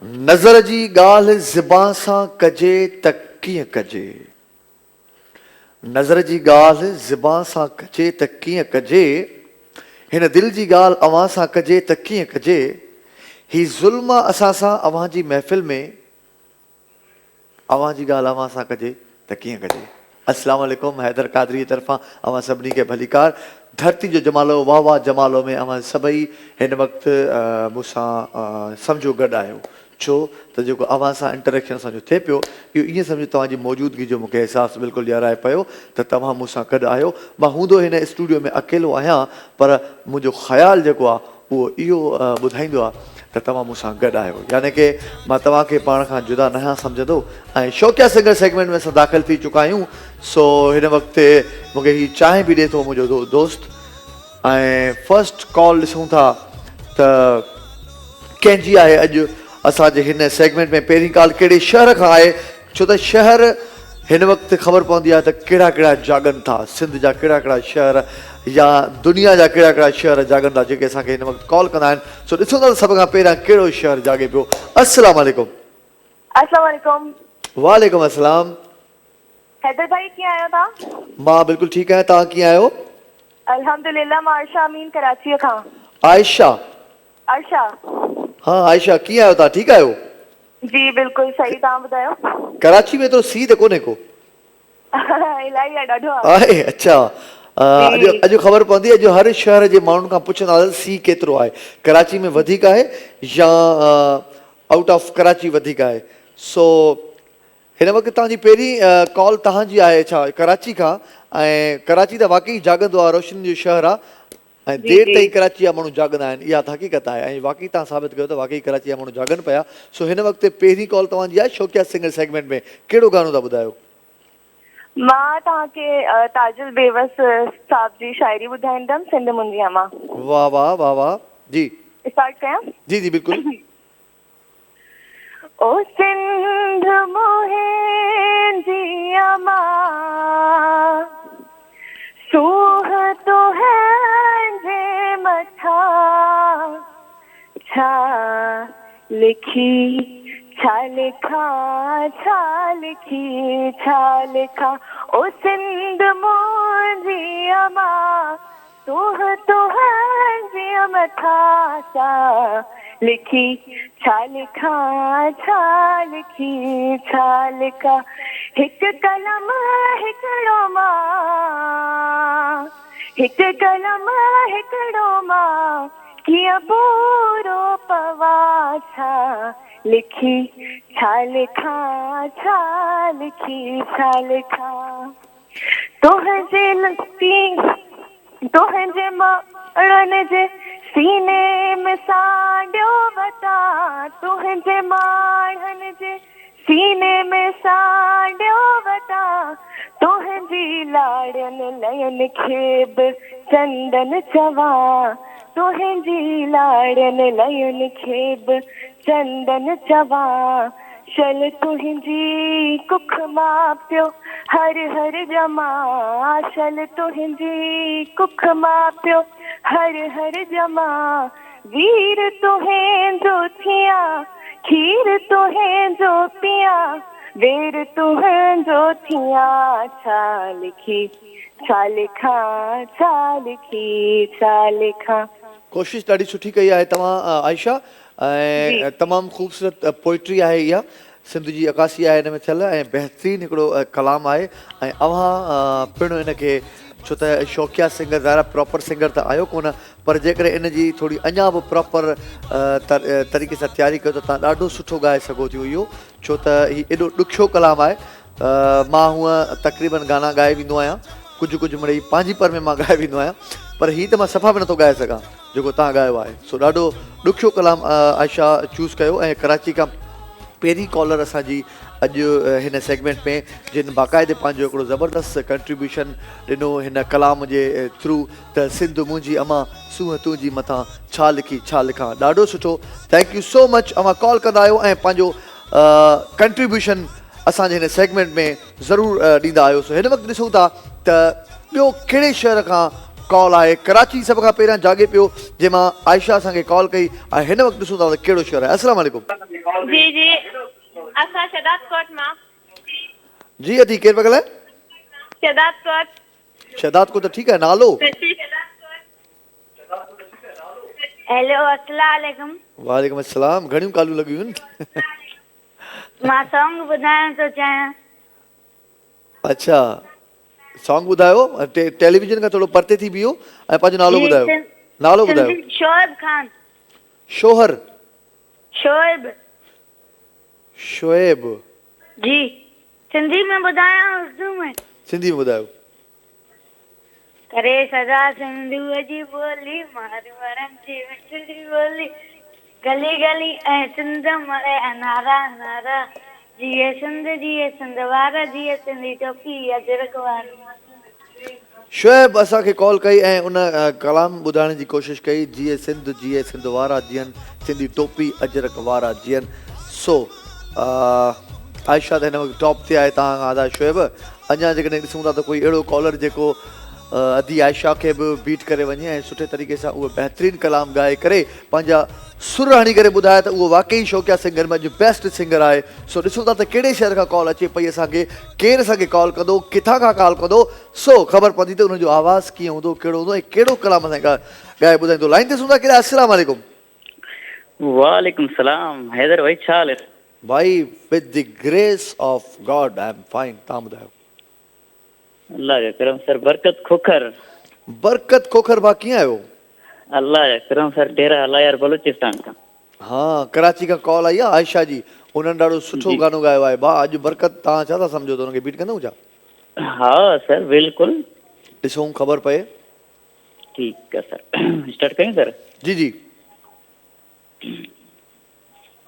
नज़र जी ॻाल्हि ज़िबान सां कजे त कीअं कजे। नज़र जी ॻाल्हि ज़िबान सां कजे त कीअं कजे। हिन दिलि जी ॻाल्हि अव्हां सां कजे त कीअं कजे। ही ज़ुल्म असां सां अव्हां जी महफ़िल में अव्हां जी ॻाल्हि अव्हां सां कजे त कीअं कजे। अस्सलाम वालेकुम, हैदर कादरी जी तरफ़ां अव्हां सभिनी खे भलीकार। धरती जो जमालो वाह वाह जमालो में अव्हां सभई हिन वक़्तु मूंसां सम्झो गॾु आहियो। छो त जेको अव्हां सां इंटरेक्शन असांजो थिए पियो इहो ईअं सम्झो तव्हांजी मौजूदगी जो मूंखे अहसासु बिल्कुलु ॾियाराए पियो त तव्हां मूंसां गॾु आहियो। मां हूंदो हिन स्टूडियो में अकेलो आहियां पर मुंहिंजो ख़्यालु जेको आहे उहो इहो ॿुधाईंदो आहे त तव्हां मूंसां गॾु आहियो। यानी की मां तव्हांखे पाण खां जुदा न आहियां सम्झंदो ऐं शौक़िया सिंगर सेगमेंट में असां दाख़िल थी चुका आहियूं। सो हिन वक़्तु मूंखे हीअ चांहि बि ॾिए थो मुंहिंजो दोस्त ऐं फस्ट कॉल ॾिसूं था त कंहिंजी आहे अॼु असांजे हिन सेगमेंट में। पहिरीं कॉल कहिड़े शहर खां आहे, छो त शहर हिन वक़्तु ख़बर पवंदी आहे त कहिड़ा कहिड़ा जागनि था, सिंध जा कहिड़ा कहिड़ा शहर या दुनिया जा कहिड़ा कहिड़ा शहर जागनि था जेके असांखे हिन वक़्तु कॉल कंदा आहिनि। सो ॾिसूं था सभ खां पहिरियां कहिड़ो शहर जागे पियो। अस्सलाम वालेकुम। अस्सलाम वालेकुम। वालेकुम अस्सलाम। हैदर भाई कीअं आहियो तव्हां? मां बिल्कुलु ठीकु आहियां, तव्हां कीअं आहियो? अल्हम्दुलिल्लाह, मां आयशा अमीन कराची खां। आयशा? आयशा। हाँ आयशा, कीअं आहियो तव्हां, ठीकु आहियो? जी बिल्कुलु सही, तव्हां ॿुधायो? कराची में तो सी त कोन्हे को? इलाही आहे, ॾाढो आहे। अच्छा, अॼु ख़बर पवंदी, अॼु हर शहर जे माण्हुनि खां पुछंदा सी केतिरो आहे, कराची में वधीक आहे या आउट ऑफ कराची वधीक आहे। सो हिन वक़्तु तव्हांजी पहिरीं कॉल तव्हांजी आहे छा कराची खां? ऐं कराची त वाक़ई जाॻंदो आहे, रोशनी जो शहर आहे ऐं देरि ताईं कराची जा माण्हू जाॻंदा आहिनि, इहा त हक़ीक़त आहे ऐं वाक़ई तव्हां साबित कयो त वाक़ई कराची जा माण्हू जाॻनि पिया। सो हिन वक़्तु पहिरीं कॉल तव्हांजी आहे शौक़िया सिंगर सेगमेंट में। कहिड़ो गानो था ॿुधायो? मां तव्हांखे ताजुल बेवस साहब जी शाइरी ॿुधाईंदमि, सिंध मुंजिया मां। वाह वाह वाह वाह। जी स्टार्ट कयां? जी जी बिल्कुलु। ओ सिंध मुंहिंजिया मां सूह तो है जे मथा छा लिखी छा लिखा छा लिखी छा लिखा। ओ सिंध मुंहिंजिया मां सूह तो है जे मथा छा लिखी छा लिखा छा लिखी छा लिखा। हिकु कलम हिकिड़ो मां, हिकु कलम हिकिड़ो मां कीअं पूरो पवा छा लिखी छा लिखा छा लिखी छा लिखा। तुंहिंजे माणनि जे सीने में सांडियो वता, तुंहिंजे माणनि जे सीने में सांडियो वता, तुंहिंजी लाड़नि लयनि खे बि चंदन चवा, तुंहिंजी लाड़नि लयनि खे बि चंदन चवा। शल तुंहिंजी कुख मां पियो हर हर जमा, शल तुंहिंजी कुख मां पियो हर हर जमा। वीर तुंहिंजो थिया खीर तुंहिंजो पिया, वेर तुंहिंजो थिया छा लिखी छा लिखा छा लिखी छा लिखा। कोशिशि ॾाढी सुठी कई आहे तव्हां आयशा ऐं तमामु ख़ूबसूरत पोइट्री आहे इहा, सिंध जी अकासी आहे हिन में थियल ऐं बहितरीनु हिकिड़ो कलाम आहे ऐं अव्हां पिणु हिनखे छो त शौक़िया सिंगर ज़ाहिर प्रॉपर सिंगर त आहियो कोन, पर जेकॾहिं इन जी थोरी अञा बि प्रॉपर तरीक़े सां तयारी कयो त तव्हां ॾाढो सुठो ॻाए सघो थियो इहो, छो त हीउ एॾो ॾुखियो कलाम आहे। मां हूअं तक़रीबन गाना ॻाए वेंदो आहियां, कुझु कुझु मिड़ई पंहिंजी पर में मां ॻाए वेंदो आहियां, पर हीअ त मां सफ़ा बि नथो ॻाए सघां जेको तव्हां ॻायो आहे। सो ॾाढो ॾुखियो कलाम आयशा चूज़ कयो ऐं कराची खां पहिरीं कॉलर असांजी अॼु हिन सेगमेंट में जिन बाक़ाइदे पंहिंजो हिकिड़ो ज़बरदस्त कंट्रीब्यूशन ॾिनो हिन कलाम जे थ्रू त सिंध मुंहिंजी अमा सूंहं तुंहिंजी मथां छा लिखी छा लिखां। ॾाढो सुठो, थैंक यू सो मच। अव्हां कॉल कंदा आहियो ऐं पंहिंजो कंट्रीब्यूशन असांजे हिन सेगमेंट में ज़रूरु ॾींदा आहियो। सो हिन वक़्तु ॾिसूं था त ॿियो कहिड़े शहर खां कॉल आहे। कराची सभ खां पहिरियां जागे पियो जंहिंमां आयशा असांखे कॉल कई ऐं हिन वक़्तु ॾिसूं था त कहिड़ो शहर आहे। अस्सलाम वालेकुम। जी जी असां शहदादकोट मां जी अदी केरु पिया ॻाल्हाए? शहदादकोट शहदाद को त ठीकु आहे, नालो? हेलो अस्सलाम वालेकुम वालेकुम अस्सलाम। घणियूं कालूं लॻियूं आहिनि? मां सॉन्ग ॿुधाइण थो चाहियां। अच्छा, सॉन्ग ॿुधायो। टेलीविजन खां थोरो परते थी बीहो ऐं पंहिंजो नालो जी ॿुधायो। नालो ॿुधायो। सिंधी शोएब खान। शोहर शोएब शोएब। जी सिंधी में ॿुधायां उर्दू में? सिंधी में ॿुधायो। करे सदा सिंधूअ जी ॿोली मार वरन जी मिठड़ी ॿोली गली गली ऐं सिंध मरे नारा नारा जीए सिंध वारा जीए सिंधी टोपी अजरक वारी। शोएब असांखे कॉल कई ऐं उन कलाम ॿुधाइण जी कोशिशि कई, जीअं सिंध वारा जीअनि, सिंधी टोपी अजरक वारा जीअनि। सो आयशा त हिन वक़्तु टॉप ते आहे तव्हां खां आदा शोएब। अञा जेकॾहिं ॾिसूं था त कोई अहिड़ो कॉलर जेको अदी आयशा खे बि बीट करे वञे ऐं सुठे तरीक़े सां उहो बहितरीनु कलाम ॻाए करे पंहिंजा सुर हणी करे ॿुधाए त उहो वाक़ई शौक़िया सिंगर में अॼु बेस्ट सिंगर आहे। सो ॾिसूं था त कहिड़े शहर खां कॉल अचे पई असांखे, केरु असांखे कॉल कंदो, किथां खां कॉल कंदो। सो ख़बर पवंदी त उनजो आवाज़ु कीअं हूंदो, कहिड़ो हूंदो ऐं कहिड़ो कलाम असांखे ॻाए ॿुधाईंदो। लाइन ते ॾिसूं था केरु। अस्सलाम वालेकुम। वालेकुम सलाम। हैदर भाई छा हाल है? भाई with the grace of God I am fine. तव्हां ॿुधायो। अल्लाह जा करम सर। बरकत खोखर। बरकत खोखर भाउ कीअं आहियो? अल्लाह जा करम सर। डेरा अलायर बलूचिस्तान खां। हाँ, कराची खां कॉल आई आहे आयशा जी। उन्हनि ॾाढो सुठो जी गानो ॻायो आहे भाउ। अॼु बरकत तव्हां छा था सम्झो त हुनखे बीट कंदव छा? हा सर बिल्कुलु। ॾिसूं ख़बर पए। ठीकु आहे सर। स्टार्ट कयूं सर? जी जी।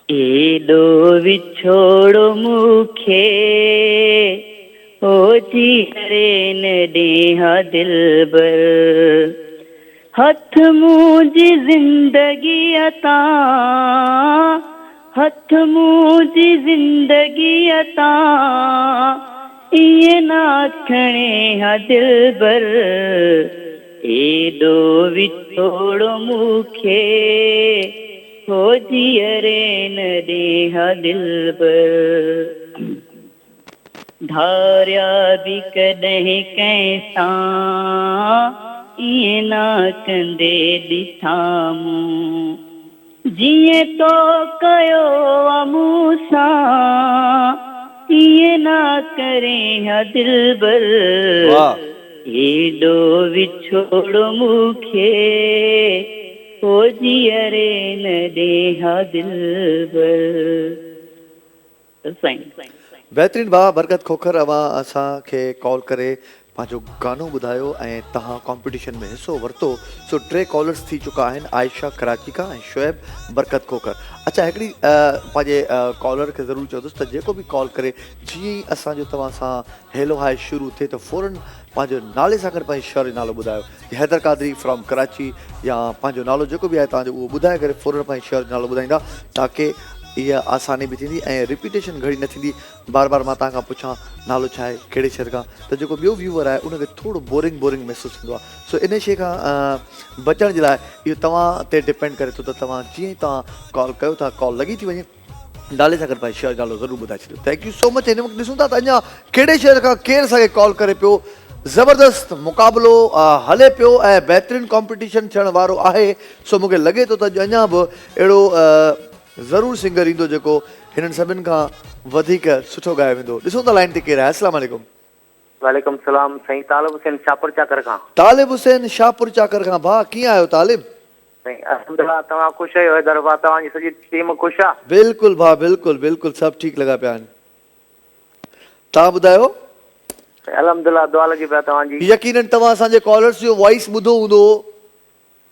एॾो विछोड़ो मूंखे ओ जी करे न ॾेहा दिलबर हथ मुंहिंजी ज़िंदगीअ तां हथ मुंहिंजी ज़िंदगीअ तां ईअं न खणे हा दिलबर एॾो विछोड़ो मूंखे हो जीअरे न ॾेहा दिलबर धारिया बि कॾहिं कंहिंसां ईअं न कंदे ॾिठां मूं जीअं तो कयो मूं सां ईअं न करे हा दिलबर एॾो विछोड़ो मूंखे हो जीअरे न ॾेहा दिलबर। बहितरीनु भाउ बरकत खोखर। अवां असांखे कॉल करे पंहिंजो गानो ॿुधायो ऐं तव्हां कॉम्पिटिशन में हिसो वरितो। सो 3 कॉलर्स थी चुका आहिनि, आयशा कराची खां ऐं शोएब बरकत खोखर। अच्छा, हिकिड़ी पंहिंजे कॉलर खे ज़रूरु चवंदुसि त जेको बि कॉल करे जीअं ई असांजो तव्हां सां हेलो हाय शुरू थिए त फ़ौरन पंहिंजो नाले सां गॾु पंहिंजे शहर जो नालो ॿुधायो। हैदर कादरी फ्रॉम कराची या पंहिंजो नालो जेको बि आहे तव्हांजो उहो ॿुधाए करे फ़ौरन पंहिंजे शहर जो नालो ॿुधाईंदा ताकी इहा आसानी बि थींदी ऐं रिपीटेशन घणी न थींदी। बार बार मां तव्हां खां पुछां नालो छा आहे, कहिड़े शहर खां, त जेको ॿियो व्यूअर आहे उनखे थोरो बोरिंग महसूसु थींदो आहे। सो इन शइ खां बचण जे लाइ इहो तव्हां ते डिपेंड करे थो त तव्हां जीअं ई तव्हां कॉल कयो था, कॉल लॻी थी वञे, नाले सां गॾु पंहिंजे शहर जो नालो ज़रूरु ॿुधाए छॾियो। Thank you so much. हिन वक़्तु ॾिसूं था त अञा कहिड़े शहर खां केरु असांखे कॉल करे पियो। ज़बरदस्त मुक़ाबिलो हले पियो ऐं बहितरीनु कॉम्पिटिशन थियण वारो आहे। सो मूंखे लॻे थो त अञा बि अहिड़ो ज़रूरु सिंगर ईंदो जेको हिननि सभिनि खां वधीक सुठो ॻाए वेंदो। ॾिसूं था लाइन ते केरु आहे। अस्सलाम वालेकुम। वालेकुम सलाम साईं। तालिब हुसैन शाहपुर चाकर खां। तालिब हुसैन शाहपुर चाकर खां। भाउ कीअं आहियो तालिब? साईं अल्हम्दुलिल्लाह। तव्हां ख़ुशि आहियो? हैदर भाउ तव्हांजी सॼी टीम ख़ुशि आहे? बिल्कुलु भाउ, बिल्कुलु बिल्कुलु सभु ठीकु लॻा पिया आहिनि। तव्हां ॿुधायो? अल्हम्दुलिल्लाह दुआ लॻी पिया तव्हांजी। यकीनन तव्हां असांजे कॉलर्स जो वॉइस ॿुधो हूंदो।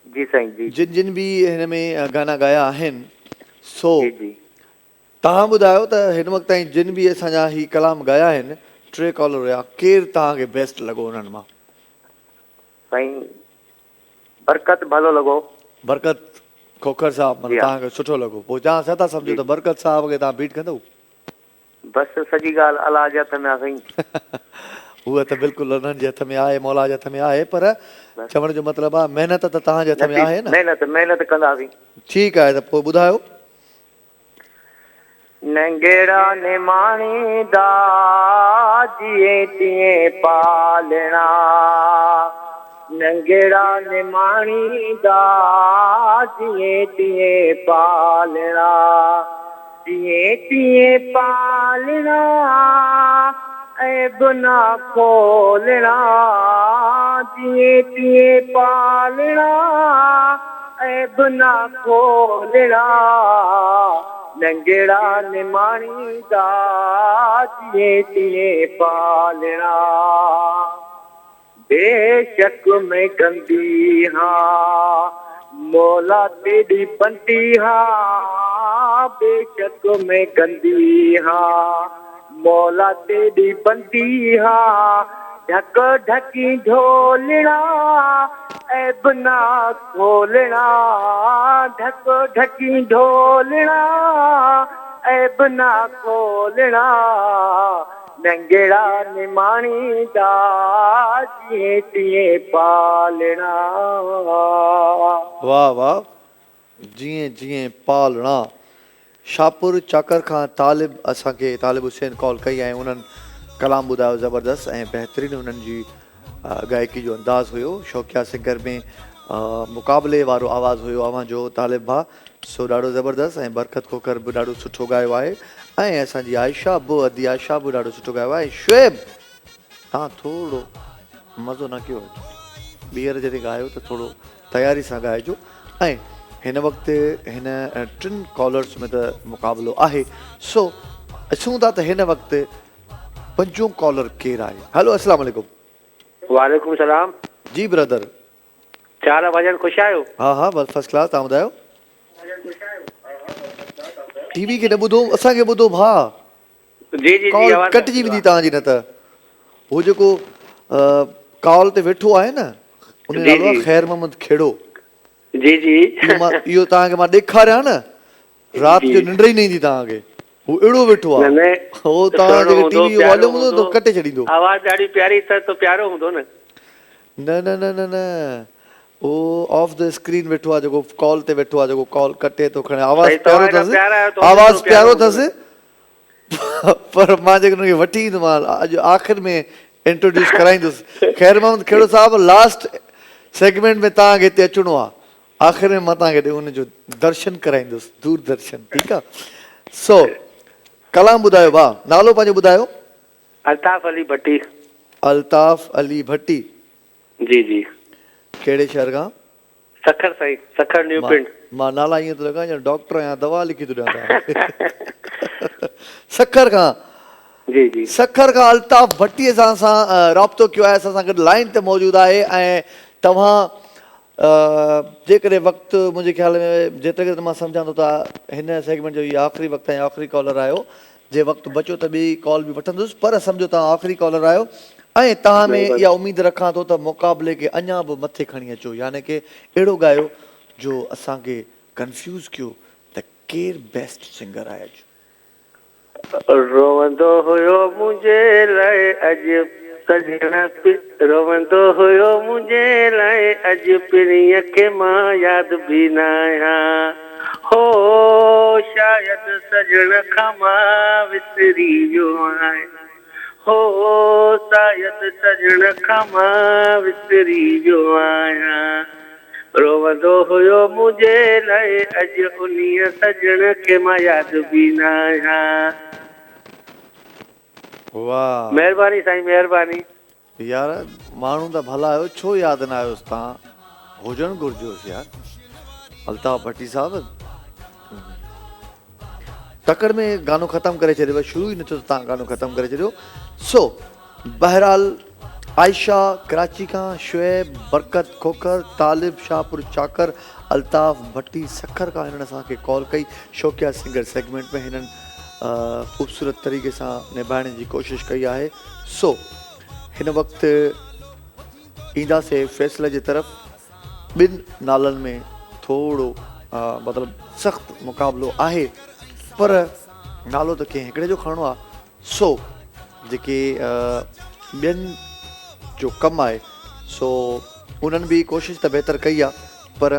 जी साईं जी। जिन जिन बि हिन में गाना ॻाया आहिनि। सो जी जी तव्हां ॿुधायो त हिन वक़्तु ताईं जिन बि असांजा ही कलाम ॻाया आहिनि, 3 कॉलर हुया, केरु तव्हांखे बेस्ट लॻो उन्हनि मां? साईं बरकत भलो लॻो। बरकत खोखर साहब मतिलबु तव्हांखे सुठो लॻो। पोइ तव्हां छा था सम्झो त बरकत साहब खे तव्हां बीट कंदव? बसि सॼी ॻाल्हि अलाह जे हथ में आहे साईं। उहा त बिल्कुलु उन्हनि जे हथ में आहे, मौला जे हथ में आहे, पर चवण जो मतिलबु आहे महिनत त तव्हांजे हथ में आहे न। महिनत कंदासीं। ठीकु आहे, त पोइ ॿुधायो। नंगेड़ा निमाणी दा जिए तिए पालना नंगेड़ा निमाणी दा जिए तिए पालना जिए तिए पालना ऐब ना खोलना जिए तिए पालना ऐब ना खोलना नंगेड़ा निमाणी दा जिए तिए पालना बेशक में गंदी हाँ मौला तेरी बनती हाँ बेशक में गंदी हाँ मौला तेरी बनती हाँ ढक ढकी ढोलना ऐब ना खोलना ढक ढकी ढोलना ऐब ना खोलना नंगेड़ा निमाणी दा जिए तिए पालना वाह वाह जीअं जीअं पालणा शाहपुर चाकर खां तालिब असांखे तालिब हुसैन कॉल कई ऐं उन्हनि कलाम ॿुधायो ज़बरदस्त ऐं बहितरीनु हुननि जी गायकी जो अंदाज़ हुयो शौक़िया सिंगर में मुक़ाबले वारो आवाज़ु हुयो अव्हांजो तालिब भाउ सो ॾाढो ज़बरदस्त ऐं बरकत खोकर बि ॾाढो सुठो ॻायो आहे ऐं असांजी आयशा बि अदी आयशा बि ॾाढो सुठो ॻायो आहे ऐं शुएब तव्हां थोरो मज़ो न कयो ॿीहर जॾहिं ॻायो त थोरो तयारी सां ॻाइजो ऐं हिन वक़्तु हिन टिनि कॉलर्स में त मुक़ाबिलो आहे सो अचूं था त हिन वक़्तु पंजो कॉलर केरु आहे हेलो अस्सलाम वालेकुम वालेकुम सलाम जी ब्रदर चार भजन ख़ुशि आहियो हा हा बस फर्स्ट क्लास तव्हां ॿुधायो टीवी खे न ॿुधो असांखे ॿुधो भाउ जी जी जी कॉल आवाज़ कटिजी वेंदी तव्हांजी न त हू जेको कॉल ते वेठो आहे न उन जो जी, नालो आहे जी। ख़ैर मोहम्मद खेड़ो जी जी इहो तव्हांखे मां ॾेखारियां न राति जो जी। निंड ई न ईंदी तव्हांखे हू अहिड़ो वेठो आहे न, हो सुहिणो तव्हां जेके हूंदो, टीवी जो प्यारो वॉल्यूम हूंदो हूंदो। त कटे छॾींदो आवाज़ ॾाढी प्यारी त प्यारो हूंदो न न न न न न उहो ऑफ द स्क्रीन वेठो आहे जेको कॉल ते वेठो आहे जेको कॉल कटे थो खणे आवाज़ सही, प्यारो तव्हां अथसि हेॾा प्यारा आहियो त आवाज़ ओतिरो प्यारो प्यारो अथसि पर मां जेको हुनखे वठी ईंदोमांव अॼु आख़िर में इंट्रोड्यूस कराईंदुसि ख़ैर मोहम्मद खेड़ो साहिबु लास्ट सेगमेंट में तव्हांखे हिते अचिणो आहे आख़िर में मां तव्हांखे हुनजो दर्शन कराईंदुसि दूरदर्शन ठीकु आहे सो कलाम ॿुधायो भाउ नालो पंहिंजो ॿुधायो अल्ताफ अली भट्टी अल्ताफ अली भट्टी जी जी कहिड़े शहर खां सखर साईं सखर न्यू पिंड मां नाला ईअं थो लॻा ॼण डॉक्टर आहियां दवा लिखी थो ॾियां सखर खां जी जी सखर खां अल्ताफ भट्टीअ सां असां राब्तो कयो आहे असां सां गॾु लाइन ते मौजूदु आहे ऐं तव्हां जेकॾहिं वक़्तु मुंहिंजे ख़्याल में जेतिरे क़दर मां सम्झां थो त हिन सेगमेंट जो इहो आख़िरी वक़्तु ऐं आख़िरी कॉलर आहियो जे वक़्तु बचो त ॿी कॉल बि वठंदुसि पर सम्झो तव्हां आख़िरी कॉलर आहियो ऐं तव्हां में इहा उमेदु रखां थो त मुक़ाबले खे अञा बि मथे खणी अचो यानी की अहिड़ो ॻायो जो असांखे कंफ्यूज़ कयो त केरु बेस्ट सिंगर आहे अॼु रोवंदो हुयो मुंहिंजे लाइ अॼु सजण रोवंदो हुयो मुंहिंजे लाइ अॼु पिणीअ खे मां यादि बि न आहियां हो शायदि सजण खां मां विसरी वियो आहियां हो शायदि सजण खां मां विसरी वियो आहियां रोवंदो हुयो मुंहिंजे लाइ अॼु उन्हीअ सजण खे मां यादि बि न आहियां वाह महिरबानी साईं महिरबानी यार माण्हू त भला आहियो छो यादि न आयोसि तव्हां हुजणु घुरिजोसि यार अल्ताफ भट्टी साहिबु तकड़ में गानो ख़तमु करे छॾियो शुरू ई न थियो त तव्हां गानो ख़तमु करे छॾियो सो बहरहाल आयशा कराची खां शुएब बरकत खोखर तालिब शाहपुर चाकर अल्ताफ भट्टी सखर खां हिननि असांखे कॉल कई शौक़िया सिंगर सेगमेंट में हिननि ख़ूबसूरत तरीक़े सां निभाइण जी कोशिशि कई आहे सो हिन वक़्तु ईंदासीं फ़ैसिले जे तरफ़ ॿिनि नालनि में थोरो मतिलबु सख़्तु मुक़ाबिलो आहे पर नालो त कंहिं हिकिड़े जो खणणो आहे सो जेके ॿियनि जो कमु आहे सो उन्हनि बि कोशिशि त बहितर कई आहे पर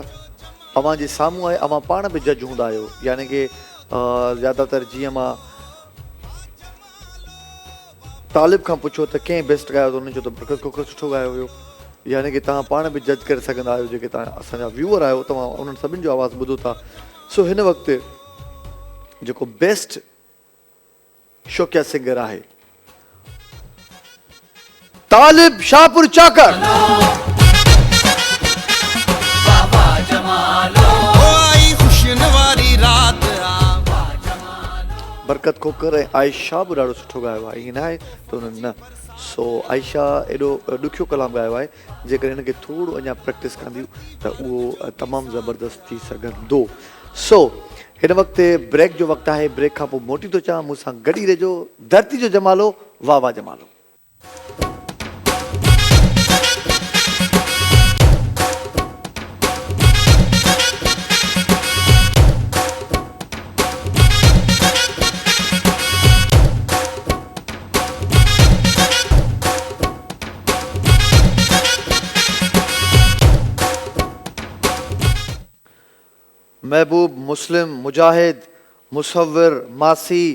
अव्हां जे साम्हूं आहे अव्हां पाण बि जज हूंदा आहियो यानी की ज़्यादातर जीअं मां तालिब खां पुछो त कंहिं बेस्ट ॻायो त उन्हनि चयो त बरकत खोखर सुठो ॻायो हुयो। यानी कि तव्हां पाण बि जज करे सघंदा आहियो, जेके तव्हां असांजा व्यूअर आहियो तव्हां उन्हनि सभिनि जो आवाज़ु ॿुधो था। सो हिन वक़्तु जेको बेस्ट शौक़िया सिंगर आहे तालिब शाहपुर चाकर। बरकत खोखर ऐं आयशा बि ॾाढो सुठो ॻायो आहे, ईअं न आहे त उन्हनि न। सो आयशा एॾो ॾुखियो कलाम ॻायो आहे, जेकर हिनखे थोरो अञा प्रैक्टिस कंदियूं त उहो तमामु ज़बरदस्त थी सघंदो। सो हिन वक़्तु ब्रेक जो वक़्तु आहे, ब्रेक खां पोइ मोटी थो अचां, मूंसां गॾु ई रहिजो। धरती जो जमालो, वाह वाह जमालो। महबूब, मुस्लिम, मुजाहिद, मुसव्विर, मासी,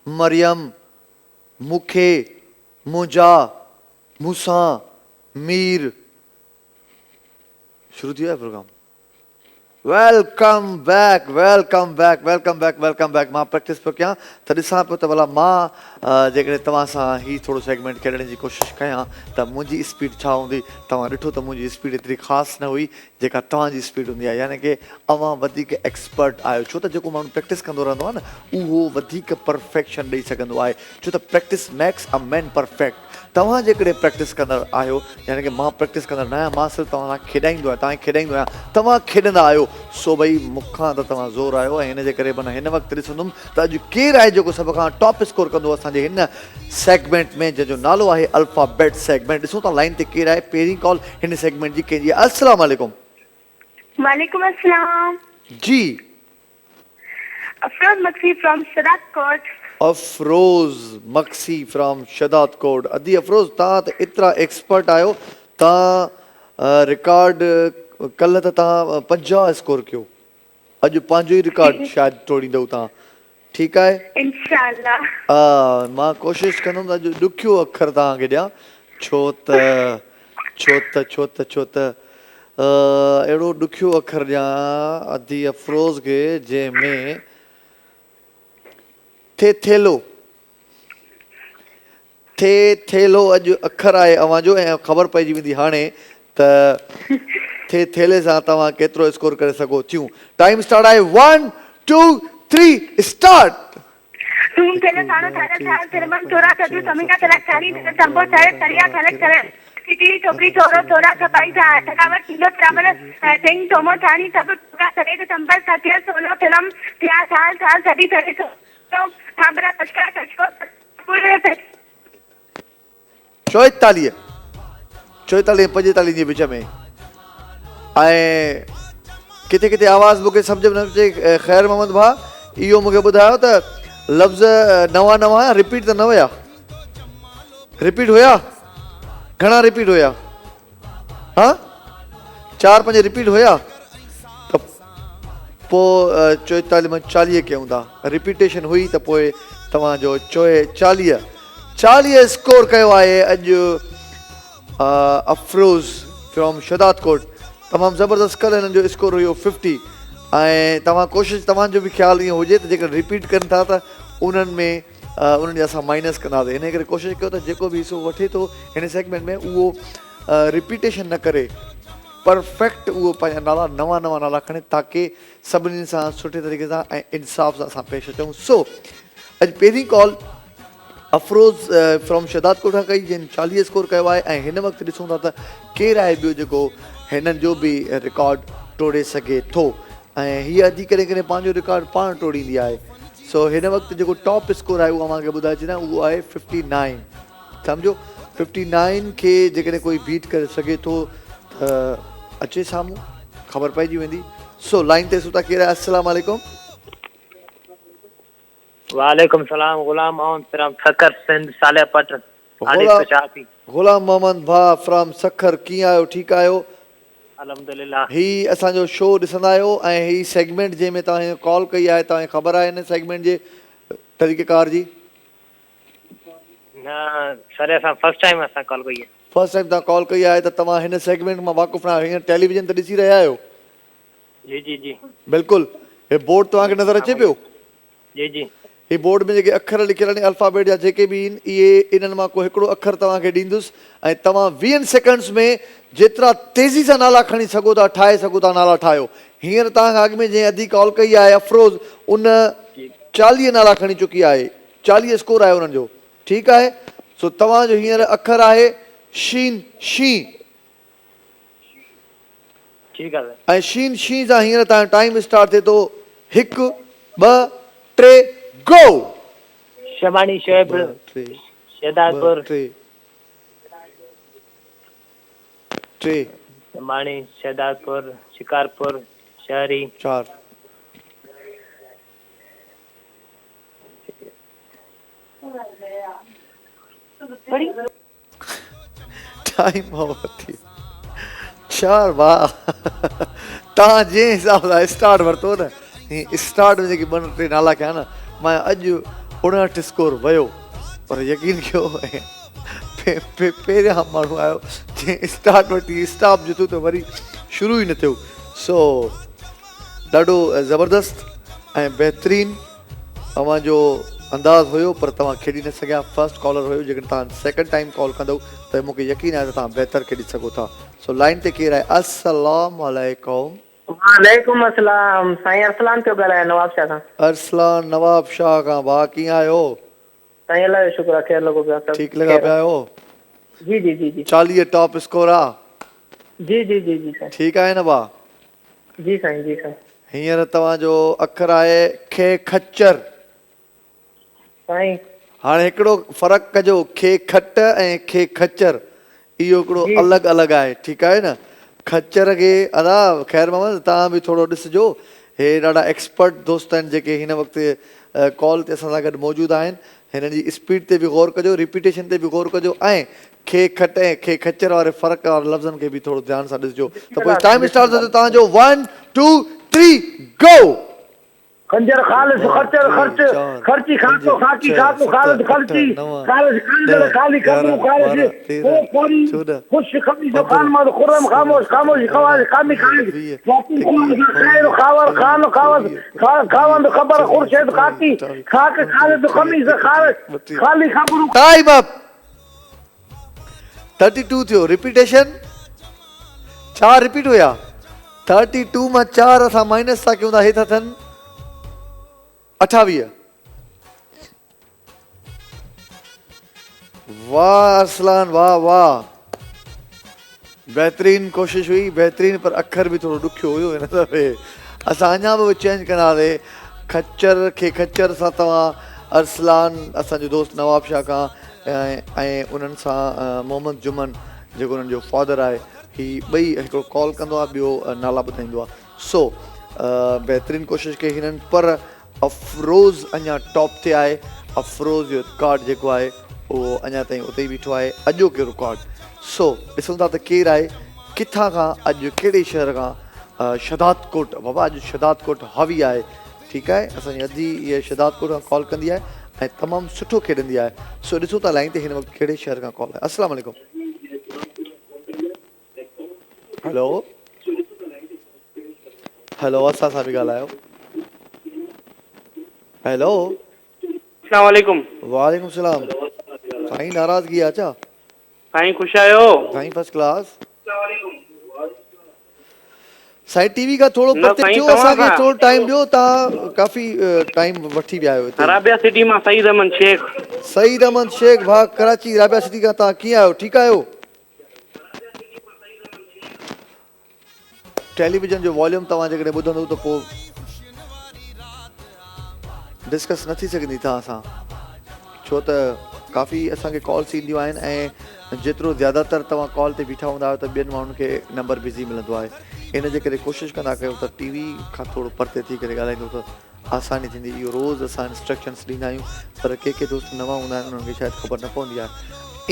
मरियम, मूंखे, मुंहिंजा, मूंसां, मीर। शुरू थी वियो आहे programme. Welcome back, welcome back, welcome back, welcome back. मां प्रैक्टिस पियो कयां त ॾिसां पियो त भला मां जेकॾहिं तव्हां सां हीउ थोरो सेगमेंट खेॾण जी कोशिशि कयां त मुंहिंजी स्पीड छा हूंदी। तव्हां ॾिठो त मुंहिंजी स्पीड एतिरी ख़ासि न हुई जेका तव्हांजी स्पीड हूंदी आहे, यानी कि अव्हां वधीक एक्सपर्ट आहियो। छो त जेको माण्हू प्रैक्टिस कंदो रहंदो आहे न, उहो वधीक परफेक्शन ॾेई सघंदो आहे, छो त practice makes a man perfect. तव्हां जेकॾहिं प्रैक्टिस कंदड़ आहियो, यानी कि मां प्रैक्टिस कंदड़ न आहियां, मां सिर्फ़ु तव्हां खेॾाईंदो आहियां, तव्हांखे खेॾाईंदो आहियां, तव्हां खेॾंदा आहियो। सो भई मूंखां त तव्हां ज़ोर आहियो, ऐं हिन जे करे माना हिन वक़्तु ॾिसंदुमि त अॼु केरु आहे जेको सभ खां टॉप स्कोर कंदो असांजे हिन सेगमेंट में, जंहिंजो नालो आहे अल्फाबेट सेगमेंट। ॾिसूं था लाइन ते केरु आहे। पहिरीं कॉल हिन सेगमेंट जी कंहिंजी आहे। अस्सलाम वालेकुम। वालेकुम अस्सलाम। जी अफरोज मक्सी फ्रॉम सदात कोट। अफरोज मक्सी फ्रॉम शदात कोट। अदी अफरोज, तव्हां त एतिरा एक्सपर्ट आहियो, तव्हां रिकॉर्ड कल्ह त तव्हां 50 स्कोर कयो, अॼु पंहिंजो ई रिकॉर्ड शायदि तोड़ींदव तव्हां। ठीकु आहे, इंशाअल्लाह। मां कोशिशि कंदुमि त अॼु ॾुखियो अखर तव्हांखे ॾियां, छो त अहिड़ो ॾुखियो अखर ॾियां अदी अफरोज खे जंहिंमें थेलो अॼु अखर आहे अव्हां जो, ऐं ख़बर पइजी वेंदी हाणे त थेले सां तव्हां केतिरो स्कोर करे सघो थियूं। टाइम स्टार्ट आहे। 1 2 3 स्टार्ट। तुम तेरे सानो थारा थाल तिरमन थोड़ा सदु समिका तलक थारी संबो थारे तरिया थलक करे सिटी टोकरी छोरो थोड़ा छपाई था थकावट किलो त्रावल सिंह तोमो थानी सब का सरे के संबल सत्य सोलो फिल्म त्या साल साल सदी सदी तो थाबरा तस्का तस्को पूरे 44 45 जे विच में, ऐं किथे किथे आवाज़ मूंखे सम्झ में न अचे। ख़ैर मोहम्मद भाउ, इहो मूंखे ॿुधायो त लफ़्ज़ नवां रिपीट त न हुया? रिपीट हुया? घणा रिपीट हुया? हा, 4-5 रिपीट हुया। त पोइ 44 में 40 कयूं था, रिपीटेशन हुई त पोइ तव्हांजो 40 स्कोर कयो आहे अॼु अफरोज फ्रॉम शदात कोट। तमामु ज़बरदस्त। कल्ह हिननि जो स्कोर हुयो 50, ऐं तव्हां कोशिशि, तव्हांजो बि ख़्यालु ईअं हुजे त जेकर रिपीट कनि था त उन्हनि में उन्हनि जा असां माइनस कंदासीं। हिन करे कोशिशि कयो त जेको बि हिसो वठे थो हिन सेगमेंट में उहो रिपीटेशन न करे, परफेक्ट उहो पंहिंजा नाला नवां नाला खणे, ताकी सभिनी सां सुठे तरीक़े सां ऐं इंसाफ़ सां असां पेश अचूं। सो अॼु पहिरीं कॉल अफरोज फ्रॉम शदात कोट खां कई, जिन 40 स्कोर कयो आहे, ऐं हिन वक़्तु ॾिसूं था त केरु आहे ॿियो जेको हिननि जो बि रिकॉर्ड तोड़े सघे थो, ऐं हीअ अधी करे करे पंहिंजो रिकॉर्ड पाण तोड़ींदी आहे। सो हिन वक़्तु जेको टॉप स्कोर आहे उहो मूंखे ॿुधाए छॾियां, उहो आहे 59। सम्झो 59 खे जेकॾहिं कोई बीट करे सघे थो त अचे साम्हूं, ख़बर पइजी वेंदी। सो लाइन ते सुठा केरु आहे। अस्सलाम वालेकुम। वालेकुम सलाम। गुलाम मोहम्मद फ्रॉम सखर सिंध साले पट। गुलाम मोहम्मद भा फ्रॉम सखर, कीअं आहियो? ठीकु आहियो? अल्हम्दुलिल्लाह। ही असांजो शो ॾिसंदा आहियो ऐं ही सेगमेंट जंहिंमें तव्हां कॉल कई आहे, तव्हांखे ख़बर आहे हिन सेगमेंट जे तरीक़ेकार जी? न सर असां फर्स्ट टाइम असां कॉल कई आहे। फर्स्ट टाइम तव्हां कॉल कई आहे त तव्हां हिन सेगमेंट मां वाक़ुफ़ु न आहियो। हींअर टेलीविज़न त ॾिसी रहिया आहियो? जी जी जी बिल्कुलु। हे बोर्ड तव्हांखे नज़र अचे पियो? जी जी ही बोर्ड में जेके अखर लिखियल आहिनि अल्फ़ाबेट जा जेके बि आहिनि, इहे इन्हनि मां को हिकिड़ो अखर तव्हांखे ॾींदुसि ऐं तव्हां 20 सेकंड्स में जेतिरा तेज़ी सां नाला खणी सघो था, ठाहे सघो था, नाला ठाहियो। हींअर तव्हां अॻु में जंहिं अधी कॉल कई आहे अफ़रोज़, उन 40 नाला खणी चुकी आहे, 40 स्कोर आहे उन्हनि जो। ठीकु आहे, सो तव्हांजो हींअर अखर आहे शीन शी ठीकु आहे सर। ऐं शीन शी सां हींअर तव्हांजो टाइम स्टार्ट थिए थो। 1 2 3 गो। शबानी शोएब, 2 3 शेदादपुर, 3 3 शबानी, शेदादपुर, शिकारपुर, शहरी। 4 टाइम ओवर थी 4 वाह। तव्हां जंहिं हिसाब सां स्टार्ट वरितो न, स्टार्ट में जेके 2 3 नाला कया न, मां अॼु 59 स्कोर वियो, पर यकीन कयो पहिरियां माण्हू आयो जंहिं स्टार्ट वरिती, स्टॉप जितो त वरी शुरू ई न थियो। सो ॾाढो ज़बरदस्त ऐं बहितरीनु तव्हांजो अंदाज़ हुयो, पर तव्हां खेॾी न सघिया। फर्स्ट कॉलर हुयो, जेकॾहिं तव्हां सेकंड टाइम कॉल कंदव त मूंखे यकीन आहे त तव्हां बहितर खेॾी सघो था। सो लाइन ते केरु आहे? अस्सलाम वालेकुम। वालेकुम अस्सलाम। साईं अरसलान पियो ॻाल्हायां नवाब शाह खां। अरसलान नवाब शाह खां। भाउ कीअं आहियो? साईं अल्लाह जो शुक्र आहे, ख़ैर लॻो पिया सभु। ठीकु लॻा पिया आहियो? जी जी जी जी 40 टॉप स्कोर आहे? जी जी जी जी साईं। ठीकु आहे न भाउ? जी साईं जी साईं। हींअर तव्हांजो अखर आहे खे खच्चर। साईं हाणे हिकिड़ो फ़र्क़ु कजो, खे खट ऐं खे खच्चर, इहो हिकिड़ो जी। अलॻि अलॻि आहे। ठीकु आहे न? खच्चर खे अदा ख़ैर मोहम्मद तव्हां बि थोरो ॾिसिजो, हे ॾाढा एक्सपर्ट दोस्त आहिनि जेके हिन वक़्तु कॉल ते असां सां गॾु मौजूदु आहिनि। हिन जी स्पीड ते बि गौर कजो, रिपीटेशन ते बि गौर कजो ऐं खे खट ऐं खे खच्चर वारे फ़र्क़ु वारे लफ़्ज़नि खे बि थोरो ध्यानु सां ॾिसिजो। त पोइ टाइम स्टार्ट थियो तव्हांजो 1 2 3 गो। खंजर खालिस खच्चर खर्च खर्ची खातो खाकी खातो खालिद खर्ची खालिस खंजर खाली कबू खालिस वो कोरी खुश खबी जो खान मद खुरम खामोश खामोश खवाज खामी खालिद वापी खैर खावर खान खावत खावंद खबर खुर्शेद खाकी खाक खालिद खमीज खालिद खाली खबरू। Time up. 32 थियो। रिपीटेशन 4 रिपीट हुया। 32 मां 4 असां माइनस था कयूं था, हे था थियनि 28। वाह अरसलान, वाह वाह, बहितरीन कोशिश हुई, बहितरीन, पर अखर बि थोरो ॾुखियो हुयो हिन दफ़े। असां अञा बि चेंज कंदासीं। खच्चर खे खच्चर सां तव्हां अरसलान असांजो दोस्त नवाब शाह खां ऐं उन्हनि सां मोहम्मद जुमन जेको उन्हनि जो फादर आहे, ही ॿई हिकिड़ो कॉल कंदो आहे, ॿियो नाला ॿुधाईंदो आहे। सो बहितरीनु कोशिशि कई हिननि, पर अफ़रोज़ अञा टॉप ते आहे। अफ़रोज़ जो रिकॉर्ड जेको आहे उहो अञा ताईं उते ई बीठो आहे, अॼोके रिकॉर्ड। सो ॾिसूं था त केरु आहे, किथां खां, अॼु कहिड़े शहर खां? शदादकोट। बाबा अॼु शदादकोट हावी आहे। ठीकु आहे, असांजी अधी इहा शदादकोट खां कॉल कंदी आहे ऐं तमामु सुठो खेॾंदी आहे। सो ॾिसूं था लाइन ते हिन वक़्तु कहिड़े शहर खां कॉल आहे। अस्सलाम वालेकुम। हेलो हेलो, असां सां बि ॻाल्हायो। हेलो अस्सलाम वालेकुम। वालेकुम सलाम। साईं नाराज़गी आहे छा? साईं ख़ुशि आहियो? साईं फर्स्ट क्लास। साईं टीवी खां थोरो न परते साईं, थियो, तव्हां असांखे खां। थोरो टाइम ॾियो। तव्हां काफ़ी टाइम वठी विया आहियो हिते। राबिया सिटी मां सईद अहमद शेख। सईद अहमद शेख, भाउ कराची राबिया सिटी खां। तव्हां कीअं आहियो? ठीकु आहियो? टेलीविज़न जो वॉल्यूम तव्हां जेकॾहिं ॿुधंदव त पोइ डिस्कस न थी सघंदी तव्हां सां, छो त काफ़ी असांखे कॉल्स ईंदियूं आहिनि ऐं जेतिरो ज़्यादातर तव्हां कॉल ते बीठा हूंदा आहियो त ॿियनि माण्हुनि खे नंबर बिज़ी मिलंदो आहे। इन जे करे कोशिशि कंदा कयो त टीवी खां थोरो परते थी करे ॻाल्हाईंदो त आसानी थींदी। इहो रोज़ असां इंस्ट्रक्शन्स ॾींदा आहियूं, पर के दोस्त नवां हूंदा आहिनि उन्हनि खे शायदि ख़बर न पवंदी आहे।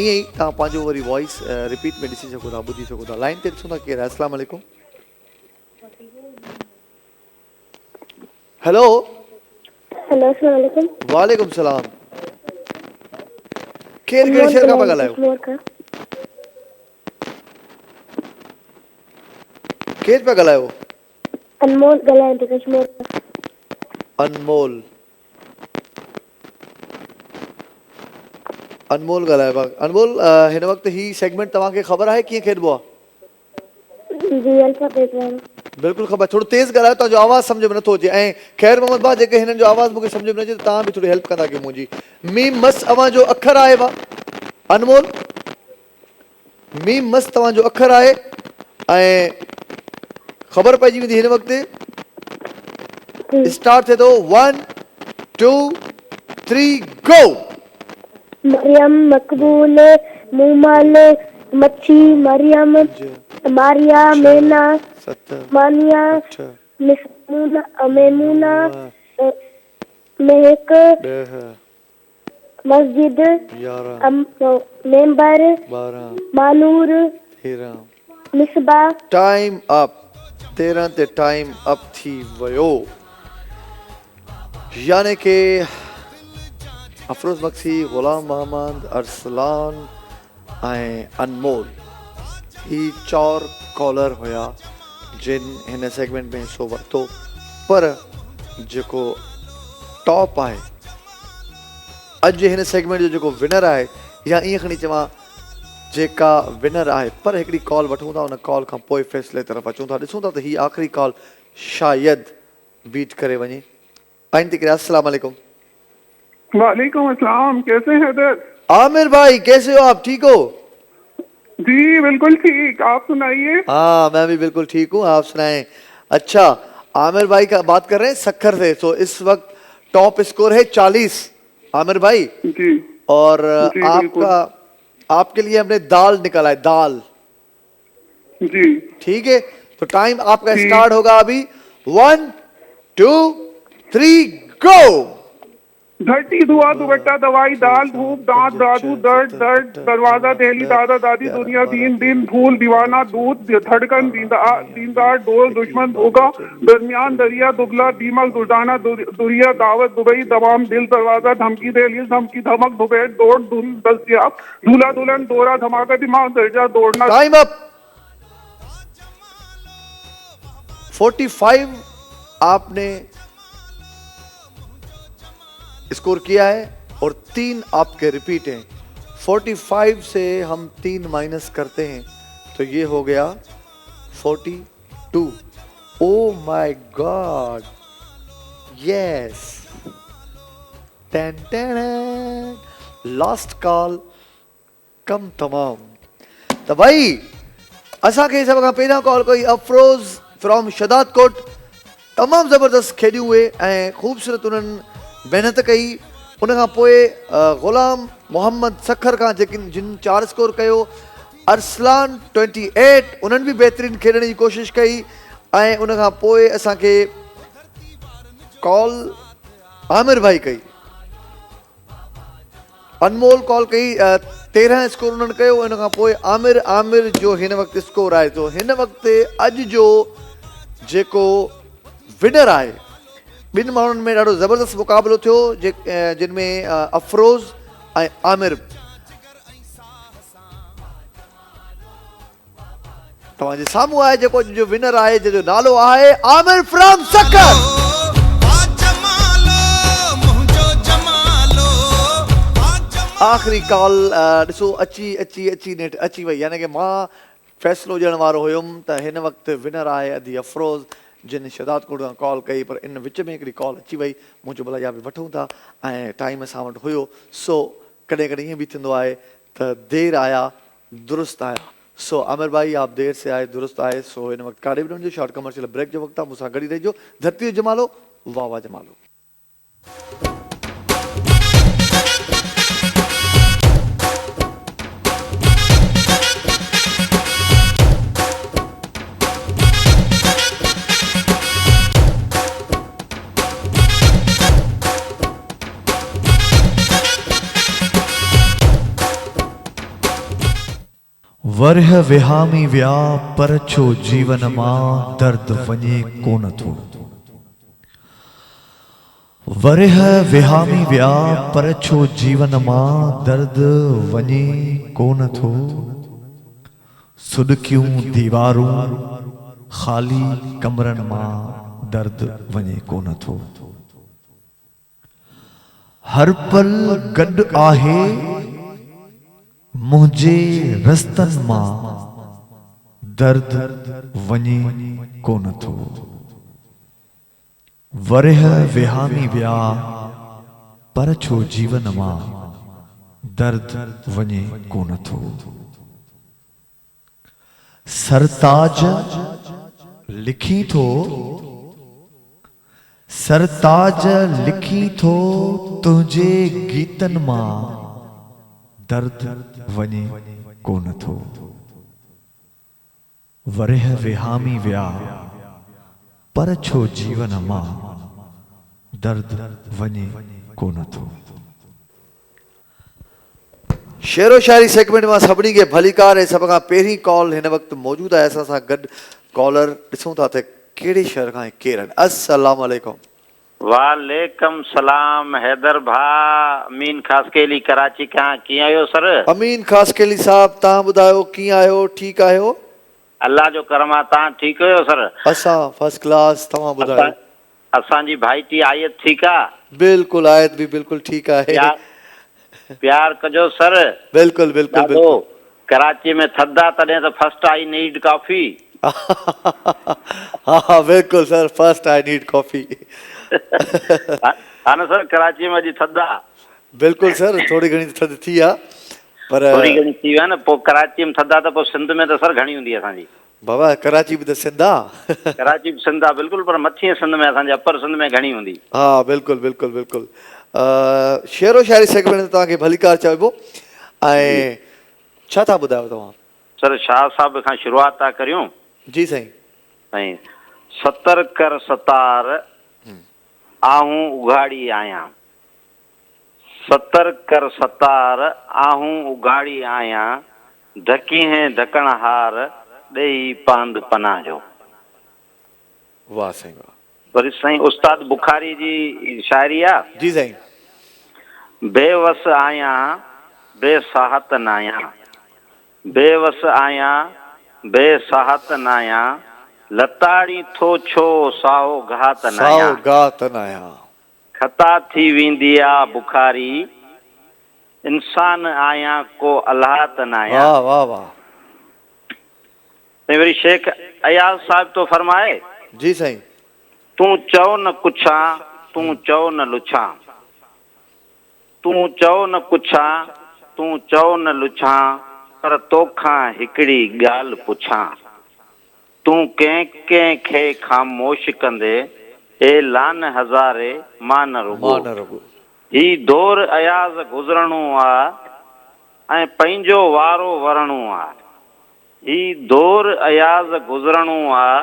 ईअं ई तव्हां पंहिंजो वरी वॉइस रिपीट में ॾिसी सघो था, ॿुधी सघो था। लाइन ते ॾिसूं था केरु आहे। अस्सलाम वालेकुम। हेलो। हेलो अस्सलाम वालेकुम। वालेकुम सलाम। केरु कहिड़े शहर खां पिया ॻाल्हायो? केरु पिया ॻाल्हायो? अनमोल ॻाल्हायां थी कश्मीर खां। अनमोल ॻाल्हायो पिया। अनमोल, हिन वक़्तु ही सेगमेंट तव्हांखे ख़बर आहे कीअं खेॾिबो आहे? जी अल्फाबेट वारो। बिल्कुलु ख़बर। थोरो तेज़ ॻाल्हायो, तव्हांजो आवाज़ु सम्झ में नथो अचे। ऐं ख़ैर मोहम्मद भाउ, जेके हिननि जो आवाज़ु मूंखे सम्झ में न अचे त तव्हां बि थोरी हेल्प कंदा कयो मुंहिंजी। मीम मस अव्हांजो अखर आहे भाउ अनमोल। मीम मस तव्हांजो अखर आहे ऐं ख़बर पइजी वेंदी हिन वक़्तु। स्टार्ट थिए थो 1 2 3 गो। मरियम, मकबूल, मूमल, मच्छी, मरियम, मारिया, मैना, मानिया, मेमूना, महक, मस्जिद, member, Manoor, Misba. Time up. 13 ते टाइम अप थी वियो। यानी कि अफरोज़ मक्सी, ग़ुलाम मोहम्मद, अरसलान ऐं अनमोल ही 4 कॉलर हुया जिन हिन सेगमेंट में हिसो वरितो। पर जेको टॉप आहे अॼु हिन सेगमेंट जो जेको विनर आहे, या ईअं खणी चवां जेका विनर आहे, पर हिकिड़ी कॉल वठूं था, उन कॉल खां पोइ फ़ैसिले तरफ़ अचूं था। ॾिसूं था त हीअ आख़िरी कॉल शायदि बीट करे वञे। लाइन ते केरु? अस्सलाम वालेकुम। वालेकुम अस्सलाम। कैसे हैं हैदर? आमिर भाई कैसे हो आप? ठीक हो? जी बिल्कुल ठीक। आप सुनाइए। हाँ मैं भी बिल्कुल ठीक हूँ, आप सुनाएं। अच्छा, आमिर भाई का बात कर रहे हैं सक्खर से। तो इस वक्त टॉप स्कोर है 40 आमिर भाई जी। और जी, आपके लिए हमने दाल निकाला है, दाल जी। ठीक है, तो टाइम आपका स्टार्ट होगा अभी। 1 2 3 गो। धरती धुआं दुपट्टा दवाई दाल धूप दांत दादू दर्द दर्द दरवाजा दहली दादा दादी दुनिया दीन दिन भूल दीवाना दूध धड़कन दीनदार डोल दुश्मन धोखा दरमियान दरिया दुगला दीमक दुर्दाना दुरिया दावत दुबई दवाम दिल दरवाजा धमकी दहलीज धमकी धमक दुबैर दौड़ धुन दस्तियाब दूल्हा दुल्हन दौरा धमाका दिमाग दर्जा दौड़ना। Time up. 45 आपने स्कोर किया है और 3 आपके रिपीट हैं। 45 से हम 3 माइनस करते हैं तो ये हो गया 42। Oh my God, Yes. Last call कम तमाम। तो भाई असांखे सभ खां पहिरियां कॉल कई अफरोज़ फ्रॉम शदाद कोट। तमामु ज़बरदस्त खेॾियूं उहे ऐं ख़ूबसूरत उन्हनि महिनत कई। उन खां पोइ ग़ुलाम मोहम्मद सक्खर खां जिन 4 स्कोर कयो। अरसलान 28 उन्हनि बि बहितरीनु खेॾण जी कोशिशि कई। ऐं उन खां पोइ असांखे कॉल आमिर भाई कई, अनमोल कॉल कई। 13 स्कोर उन्हनि कयो। इन खां पोइ आमिर जो हिन वक़्तु स्कोर आहे। तो हिन वक़्तु अॼु जो जेको विनर आहे, ॿिनि माण्हुनि में ॾाढो ज़बरदस्त मुक़ाबिलो थियो जिन में अफरोज़ ऐं आमिर। तव्हांजे साम्हूं आहे जेको अॼु जो विनर आहे, जंहिंजो नालो आहे आमिर फ्रॉम सक्खर। आख़िरी कॉल ॾिसो अची नेट अची वई, यानी कि मां फ़ैसिलो ॾियण वारो हुयुमि त हिन वक़्तु विनर आहे अदी अफरोज़ जिन शदाद कोट खां कॉल कई, पर इन विच में हिकिड़ी कॉल अची वई। मूं चयो भला इहा बि वठूं था ऐं टाइम असां वटि हुयो। सो कॾहिं कॾहिं ईअं बि थींदो आहे त देर आया दुरुस्त आया। सो आमिर भाई आप देर से आए दुरुस्त आए। सो हिन वक़्तु काॾे बि वञिजो, शॉर्ट कमर्शियल ब्रेक जो वक़्तु आहे। मूंसां गॾु रहिजो। धरती जो जमालो, वाह वाह जमालो। वरह विहामी विया पर छो जीवन मां दर्द वञे कोन थो। वरह विहामी विया पर छो जीवन मां दर्द वञे कोन थो। सुॾकियूं दीवारूं ख़ाली कमरनि मां दर्द वञे कोन थो। हर पल गॾु आहे मुंहिंजे रस्तनि मां दर्द वञे कोन थो। वरह विहामी विया पर छो जीवन मां दर्द वञे कोन थो। सरताज लिखी थो, सरताज लिखी थो तुंहिंजे गीतनि मां दर्द वञे कोन थो। वरह विहामी विया पर छो जीवन मां दर्द वञे कोन थो। शेरो शायरी सेगमेंट में सभिनी खे भलीकार ऐं सभ खां पहिरीं कॉल हिन वक़्तु मौजूदु आहे असां सां गॾु। कॉलर ॾिसूं था त कहिड़े शहर खां केरु आहिनि। अस्सलाम वालेकुम। वालेकुम सलाम हैदर भा, अमीन खासकेली कराची खां। कीअं आहियो सर? अमीन खासकेली साहब, तव्हां ॿुधायो कीअं आहियो? ठीकु आहियो? अल्लाह जो करम आहे। तव्हां ठीकु आहियो सर? असां फर्स्ट क्लास। तव्हां ॿुधायो? असांजी भाईटी आयत ठीकु आहे? बिल्कुलु, आयत बि बिल्कुलु ठीकु आहे। प्यार कजो सर। बिल्कुलु बिल्कुलु बिल्कुलु। कराची में थधा तॾहिं त फर्स्ट आई नीड कॉफी। हा बिल्कुलु sir, first I need coffee. हा न सर, कराची में अॼु थधा। बिल्कुलु सर, थोरी घणी थधि थी आहे पर थोरी घणी थी आहे न। पोइ कराची में थधा त पोइ सिंध में त सर घणी हूंदी असांजी। बाबा कराची बि त सिंध आहे। कराची बि सिंध आहे बिल्कुलु, पर मथीं सिंध में असांजे अपर सिंध में घणी हूंदी। हा बिल्कुलु बिल्कुलु बिल्कुलु। शेरो शायरी सेगमेंट में तव्हांखे भलीकार चइबो। ऐं छा था ॿुधायो तव्हां? सर शाह साहब खां शुरूआत था करियूं। जी साईं। साईं, 70 कर सतार आहूं उघाड़ी आहियां। 70 कर सतार आहूं उघाड़ी आहियां। धकी है धकण हार ॾेई पांद पनाह जो। वाह साईं वाह। वरी साईं उस्ताद बुखारी जी शायरी आहे। जी साईं। बेवस आहियां बेसाहत न आहियां। बेवस आहियां बेसाहत न आहियां। लताड़ी थो छो साहो घात न आहियां। साहो घात न आहियां। खता थी वेंदी आहे बुखारी। इंसान आहियां को अलाह त न आहियां। वाह वाह वाह। वरी शेख अयाज साहब तो फरमाए। जी साईं। तूं चओ न कुछा, तूं चओ न लुछा। तूं चओ न कुछा, तूं चओ न लुछा। पर तोखां हिकिड़ी ॻाल्हि पुछां। तूं कंहिं कंहिं खे ख़ामोश कंदे ए लान हज़ारे मां न रुगो। ही दौर अयाज़ गुज़रणो आहे ऐं पंहिंजो वारो वरणो आहे। ही दौर अयाज़ गुज़रणो आहे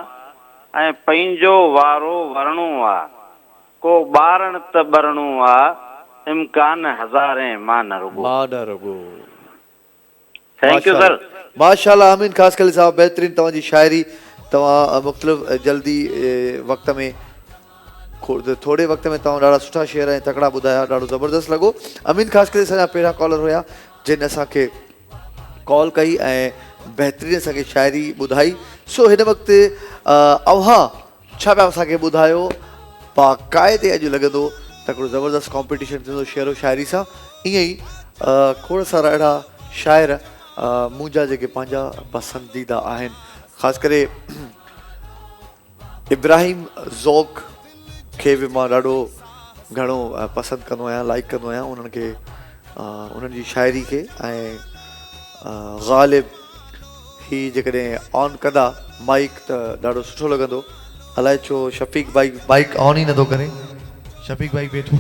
ऐं पंहिंजो वारो वरणो आहे। को ॿारण त ॿरणो आहे। इम्कान हज़ारे मां न रुगो। Thank U sir. माशाल्लाह अमीन खासकली साहब, बेहतरीन तव्हांजी शायरी। तव्हां मुख़्तलिफ़ जल्दी वक़्त में थोड़े वक़्त में तव्हां ॾाढा सुठा शेर ऐं तकड़ा ॿुधाया। ॾाढो ज़बरदस्त लॻो। अमीन खासकली असांजा पहिरियां कॉलर हुया जिन असांखे कॉल कई ऐं बहितरीन असांखे शायरी ॿुधाई। सो हिन वक़्तु अव्हां छा पिया असांखे ॿुधायो? बाक़ाइदे अॼु लॻंदो त हिकिड़ो ज़बरदस्त कॉम्पिटिशन थींदो शेरो शायरी सां। ईअं ई खोड़ सारा अहिड़ा शाइर मुंहिंजा जेके पंहिंजा पसंदीदा आहिनि। ख़ासि करे इब्राहिम ज़ौक़ खे बि मां ॾाढो घणो पसंदि कंदो आहियां, लाइक कंदो आहियां उन्हनि खे, उन्हनि जी शाइरी खे। ऐं ग़ालिब ही जेकॾहिं ऑन कंदा माइक त ॾाढो सुठो लॻंदो। अलाए छो शफ़ीक भाई माइक ऑन ई नथो करे। शफ़ीक भाई वेठो।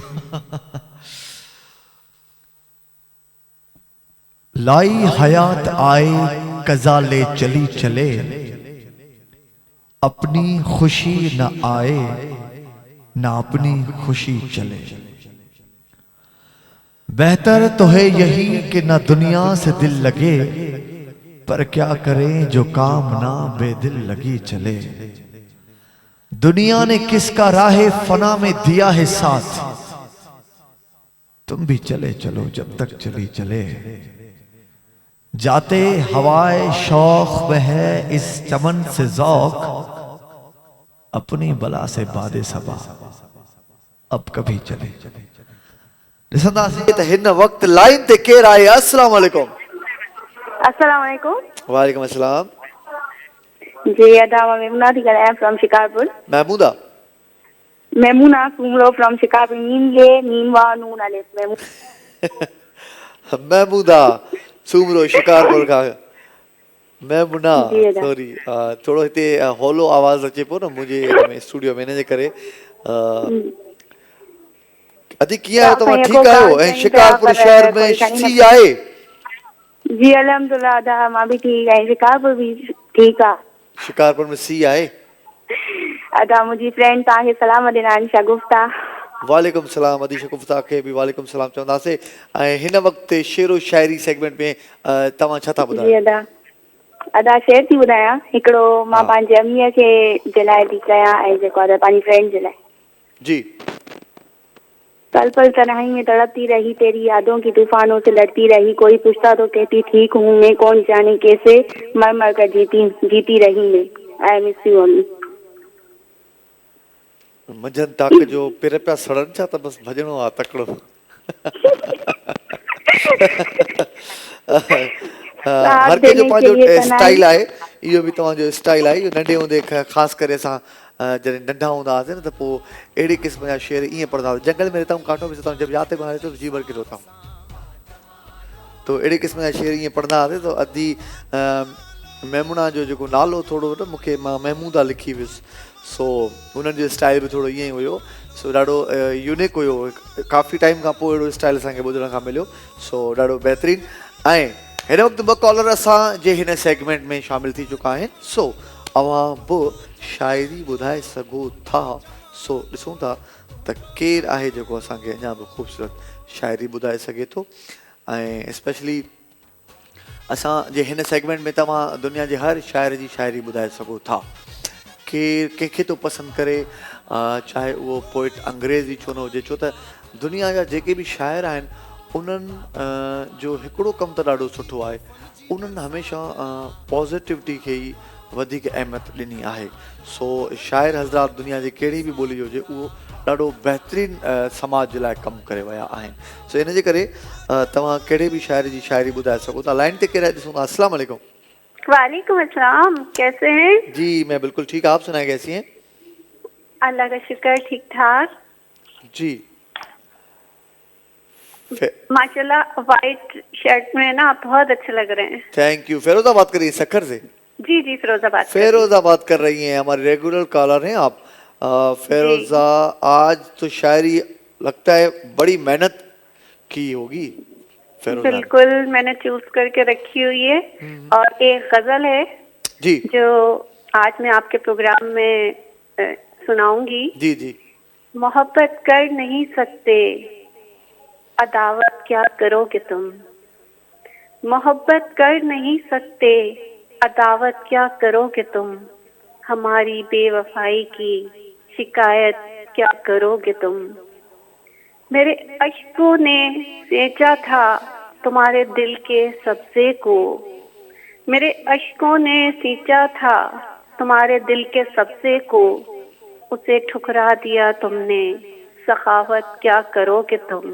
लाई हयात आए कज़ा ले चली चले। अपनी खुशी न आए ना अपनी खुशी चले। बेहतर तो है यही कि ना दुनिया से दिल लगे पर क्या करें जो काम ना बेदिल लगी चले। दुनिया ने किसका राहे फना में दिया है साथ, तुम भी चले चलो जब तक चली चले। जाते हवाए शौक में है इस चमन से ज़ौक, अपनी बला से बादे सबा अब कभी चले। ॾिसंदासीं त हिन वक़्तु लाइन ते केरु आहे। अस्सलाम वालेकुम। अस्सलाम वालेकुम। वालेकुम अस्सलाम। जी अदा मां मेमुना थी ॻाल्हायां फ्रॉम शिकारपुर। महमूदा मेमुना कुमरो फ्रॉम शिकारपुर। नीम ले नीमवा नून अलिफ महमूदा सूमरो शिकारपुर खां। महमूना सॉरी थोड़ो हिते हौलो आवाज़ अचे पियो न मुंहिंजे स्टूडियो में, हिन जे करे अदी कीअं आहियो तव्हां? ठीकु आहियो? ऐं शिकारपुर शहर में सी आहे? जी अल्हम्दुलिल्लाह अदा मां भी ठीक आहियां। शिकारपुर भी ठीक आहे। शिकारपुर में सी आहे? अदा मुंहिंजी फ्रेंड तव्हांखे सलाम ॾिना आहिनि शगुफ्ता। वालेकुम सलाम अदी शगुफ्ता खे बि वालेकुम सलाम चवंदासीं। ऐं हिन वक़्तु शेरो शाइरी सेगमेंट में तव्हां छा था ॿुधायो? जी अदा शेर थी ॿुधायां। हिकिड़ो मां पंहिंजे अमीअ खे जे लाइ थी कयां ऐं जेको आहे पंहिंजी फ्रेंड जे लाइ। जी पल पल तन्हाई में तड़पती रही, तेरी यादों की तूफानों से लड़ती रही, कोई पूछता तो कहती ठीक हूँ मैं, कौन जाने कैसे मर मर कर जीती रही मैं। I miss U only. मंझंदि ताक जो पेर पिया सड़नि छा त बसि भॼणो आहे तकिड़ो। हर कंहिंजो पंहिंजो स्टाइल आहे। इहो बि तव्हांजो स्टाइल आहे। इहो नंढे हूंदे ख़ासि करे असां जॾहिं नंढा हूंदा हुआसीं न त पोइ अहिड़े क़िस्म जा शेर ईअं पढ़ंदा हुआ। जंगल में रहता हूं कांटों में सोता हूं, जब याद में आए तो जी भर के रोता हूं। तो अहिड़े क़िस्म जा शेर ईअं पढ़ंदा हुआसीं। त अदी मेमुना जो जेको नालो थोरो न मूंखे मां महमूदा लिखी वियुसि। सो हुननि जो स्टाइल बि थोरो ईअं ई हुयो। सो ॾाढो यूनिक हुयो। काफ़ी टाइम खां पोइ अहिड़ो स्टाइल असांखे ॿुधण खां मिलियो। सो ॾाढो बहितरीनु। ऐं हिन वक़्तु ॿ कॉलर असांजे हिन सेगमेंट में शामिल थी चुका आहिनि। सो अवां बि शाइरी ॿुधाए सघो था। सो ॾिसूं था त केरु आहे जेको असांखे अञा बि ख़ूबसूरत शाइरी ॿुधाए सघे थो। ऐं स्पेशली असांजे हिन सेगमेंट में तव्हां दुनिया जे हर शाइर जी शाइरी ॿुधाए सघो था। केरु कंहिंखे थो पसंदि करे, चाहे उहो पोइट अंग्रेज़ी छो न हुजे, छो त दुनिया जा जेके बि शाइर आहिनि उन्हनि जो हिकिड़ो कमु त ॾाढो सुठो आहे। उन्हनि हमेशह पॉज़िटिविटी खे ई वधीक अहमियत ॾिनी आहे। सो शाइर हज़रात दुनिया जी कहिड़ी बि ॿोली हुजे उहो ॾाढो बहितरीनु समाज जे लाइ कमु करे विया आहिनि। सो इन जे करे तव्हां कहिड़े बि शाइर जी शाइरी ॿुधाए सघो था। लाइन ते केरु आहे ॾिसूं था। अस्सलाम वालेकुम। वालेकुम अस्सलाम। कैसे हैं? जी मैं बिल्कुल ठीक। आप सुनाए कैसी हैं? अल्लाह का शुक्र ठीक ठाक। जी माशाल्लाह वाइट शर्ट में ना आप बहुत अच्छे लग रहे हैं। Thank U. फिरोजाबाद कर रही है सखर से? जी जी फिरोजाबाद कर रही हैं। हमारे रेगुलर कॉलर हैं आप। फिरोजा आज तो शायरी लगता है बड़ी मेहनत की होगी। बिल्कुल मैंने चूज करके रखी हुई है। और एक गजल है जी जो आज मैं आपके प्रोग्राम में सुनाऊंगी। जी जी। मोहब्बत कर नहीं सकते अदावत क्या करोगे तुम, मोहब्बत कर नहीं सकते अदावत क्या करोगे तुम, हमारी बेवफाई की शिकायत क्या करोगे तुम। मेरे अश्कों ने सेंचा था तुम्हारे दिल के सब्जे को, मेरे अश्कों ने सींचा था तुम्हारे दिल के सब्जे को, उसे ठुकरा दिया तुमने सखावत क्या करोगे तुम,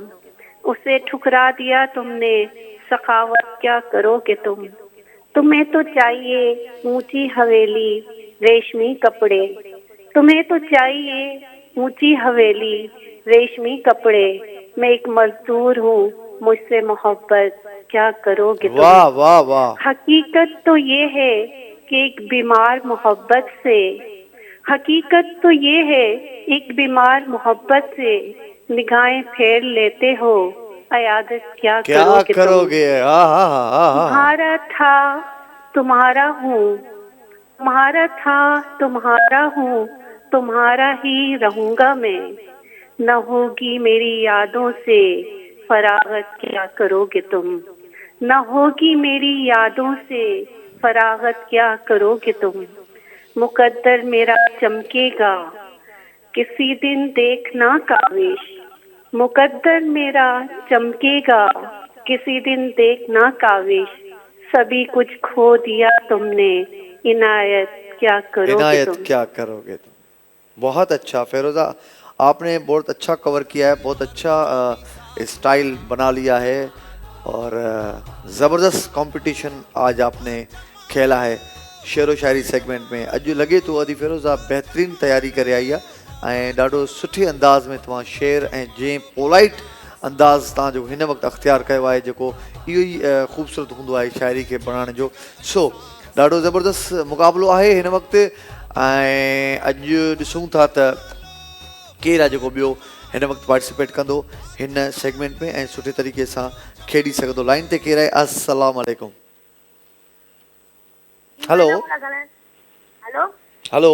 उसे ठुकरा दिया तुमने सखावत क्या करोगे तुम। तुम्हें तो चाहिए ऊंची हवेली रेशमी कपड़े, तुम्हें तो चाहिए ऊंची हवेली रेशमी कपड़े, मैं एक मजदूर हूँ मुझसे मोहब्बत क्या करोगे तुम। वाह वाह वाह। हकीकत तो ये है कि एक बीमार मोहब्बत से, हकीकत तो ये है एक बीमार मोहब्बत से निगाहें फेर लेते हो, अयादत क्या करोगे तुम्हारा था तुम्हारा हूँ, तुम्हारा था तुम्हारा हूँ, तुम्हारा ही रहूंगा मैं, न होगी मेरी यादों से फरागत क्या करोगे तुम, न होगी मेरी यादों से फरागत क्या करोगे तुम, मुकद्दर मेरा चमकेगा किसी दिन देखना काविश, मुकद्दर मेरा चमकेगा किसी दिन देखना काविश, सभी कुछ खो दिया तुमने, इनायत क्या करोगे इनायत तुम। क्या करोगे तुम। बहुत अच्छा फिरोजा, आपने बहुत अच्छा कवर किया है, बहुत अच्छा स्टाइल बना लिया है और ज़बरदस्त कंपटीशन आज आपने खेला है शेरो शायरी सेगमेंट में। अॼु लॻे थो अॼु फिरोजा बहितरीनु तयारी करे आई आहे ऐं ॾाढो सुठे अंदाज़ में तव्हां शेर ऐं जंहिं पोलाइट अंदाज़ तव्हांजो हिन वक़्तु अख़्तियार कयो आहे जेको इहो ई ख़ूबसूरत हूंदो आहे शाइरी खे बणाइण जो। सो ॾाढो ज़बरदस्त मुक़ाबिलो आहे हिन वक़्तु ऐं अॼु ॾिसूं था त केरु आहे जेको ॿियो हिन वक़्तु पार्टिसिपेट कंदो हिन सेगमेंट में ऐं सुठे तरीक़े सां खेॾी सघंदो। लाइन ते केरु आहे? अस्सलाम वालेकुम। हेलो हेलो हेलो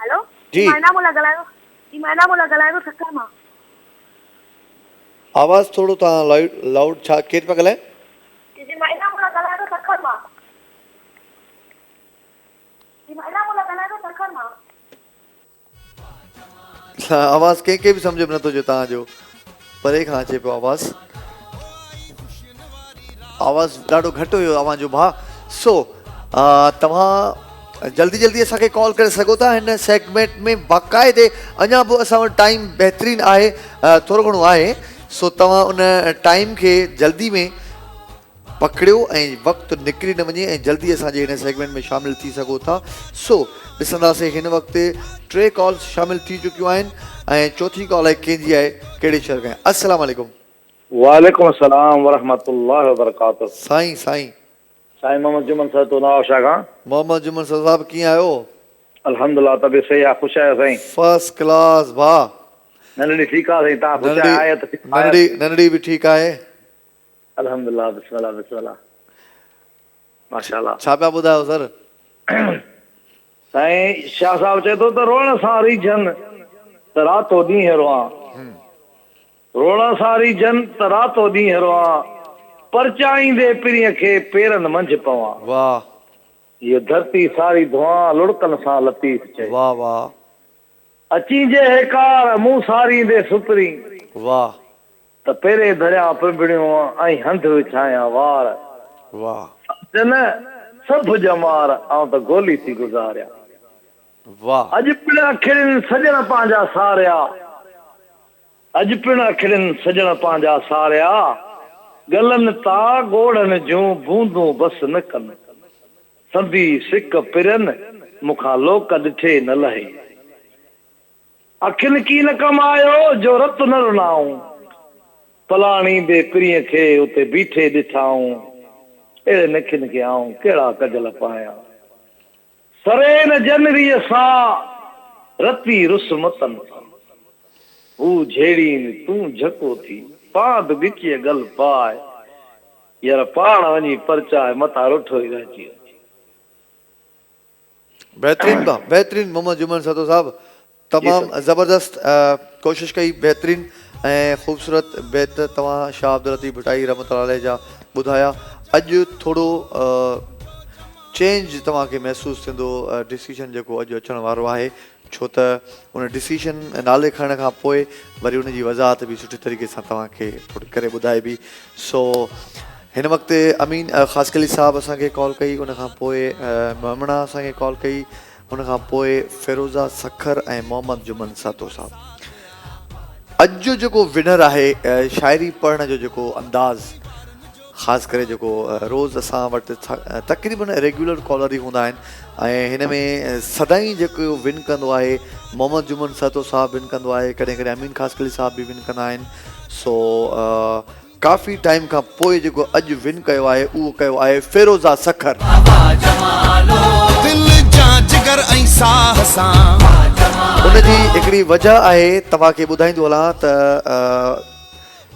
हेलो जी मैना बोला ॻाल्हायो सक्कर मां। आवाज़ थोड़ो तव्हां लाउड छा केरु पिया ॻाल्हाए? जी मैना बोला ॻाल्हायो सक्कर मां। आवाज़ कंहिंखे बि सम्झ में नथो अचे तव्हांजो, परे खां अचे पियो आवाज़ ॾाढो घटि हुयो अव्हांजो भाउ। सो तव्हां जल्दी जल्दी असांखे कॉल करे सघो था हिन सेगमेंट में बाक़ाइदे। अञा बि असां वटि टाइम बहितरीनु आहे, थोरो घणो आहे। सो तव्हां उन टाइम खे जल्दी में पकड़ियो ऐं वक़्तु निकिरी न वञे ऐं जल्दी असांजे हिन सेगमेंट में शामिलु थी सघो था। सो ॾिसंदासीं हिन वक़्तु 3 कॉल्स शामिलु थी चुकियूं आहिनि ऐं चौथी कॉल आहे कंहिंजी आहे, कहिड़े शहर खां? अस्सलाम वालेकुम। वालेकुम अस्सलाम वरहमतुल्लाहि वबरकातुहू। साईं साईं मोहम्मद जुमन साहब तो नाव शागा। मोहम्मद जुमन साहब कीअं आहियो? अल्हम्दुलिल्लाह तबीयत सही आहे, ख़ुशि आहियो साईं? फर्स्ट क्लास भाउ। नंढड़ी ठीकु आहे साईं, तव्हां ख़ुशि आहियो त? नंढड़ी बि ठीकु आहे अल्हम्दुलिल्लाह, बिस्मिल्लाह बिस्मिल्लाह, माशाअल्लाह। छा पिया ॿुधायो सर? साईं शाह साहब चए थो त रोअण सां रीझन त रातो ॾींहुं रोआं, रोअण सां रीझन त रातो ॾींहुं रोआं, परचाईंदे पिरीअ खे पेरनि मंझि पवां। वाह। इहो धरती सारी धुआं लुड़कनि सां लतीफ़ चए। वाह वाह। अची जे हेकार मूं सारींदे सुपरी, वाह। त पेरे दरिया पिंबड़ियूं ऐं हंध विछायां वार। वाह। जन सभु जमार आउं त गोली थी गुज़ारिया। वाह। अॼु पिण अखिड़िन सजण पंहिंजा सारिया, अॼु पिण अखिड़िन सजण पंहिंजा सारिया, गलनि ता गोड़नि जूं बूंदूं बस न कनि, संदी सिक पिरनि मूंखां लोक ॾिठे न लहे, अखियुनि की न कमायो जो रत न रुनाऊं, पलाणी दे पिरीअ खे उते बीठे ॾिठाऊं, अहिड़े नखियुनि खे आऊं कहिड़ा कजल पायां, सरे न जनरीअ सां रती रुसमतनि सां, हू झेड़ी तूं झको थी पाद बिचीअ गल पाए, यार पाण वञी परचाए मथां रुठो ई रहिजी वञे। बेहतरीन था, बेहतरीन मोहम्मद जुमन सतो साहब, तमामु ज़बरदस्त कोशिश कई, बेहतरीन ऐं ख़ूबसूरत बैत तव्हां शाह अब्दुल लतीफ़ भुटाई रहमतुल्लाह अलैह जा ॿुधाया। अॼु थोरो चेंज तव्हांखे महसूसु थींदो डिसीशन जेको अॼु अचण वारो आहे, छो त उन डिसीशन नाले खणण खां पोइ वरी उनजी वज़ाहत बि सुठी तरीक़े सां तव्हांखे थोरी करे ॿुधाए बि। सो हिन वक़्तु अमीन ख़ासकली साहब असांखे कॉल कई, उनखां पोइ ममणा असांखे कॉल कई, उनखां पोइ फिरोज़ा सखर ऐं मोहम्मद जुमन सातो साहब। अॼु जो जेको विनर आहे शाइरी पढ़ण जो जेको अंदाज़, ख़ासि करे जेको रोज़ असां वटि तक़रीबन रेगुलर कॉलर ई हूंदा आहिनि ऐं हिन में सदाईं जेको विन कंदो आहे मोहम्मद जुमन सातो साहब विन कंदो आहे, कॾहिं कॾहिं अमीन ख़ासकली साहब बि विन कंदा आहिनि। सो काफ़ी टाइम खां पोइ जेको अॼु विन कयो आहे उहो कयो आहे फिरोज़ा सखर। उनजी हिकिड़ी वजह आहे, तव्हांखे ॿुधाईंदो हलां त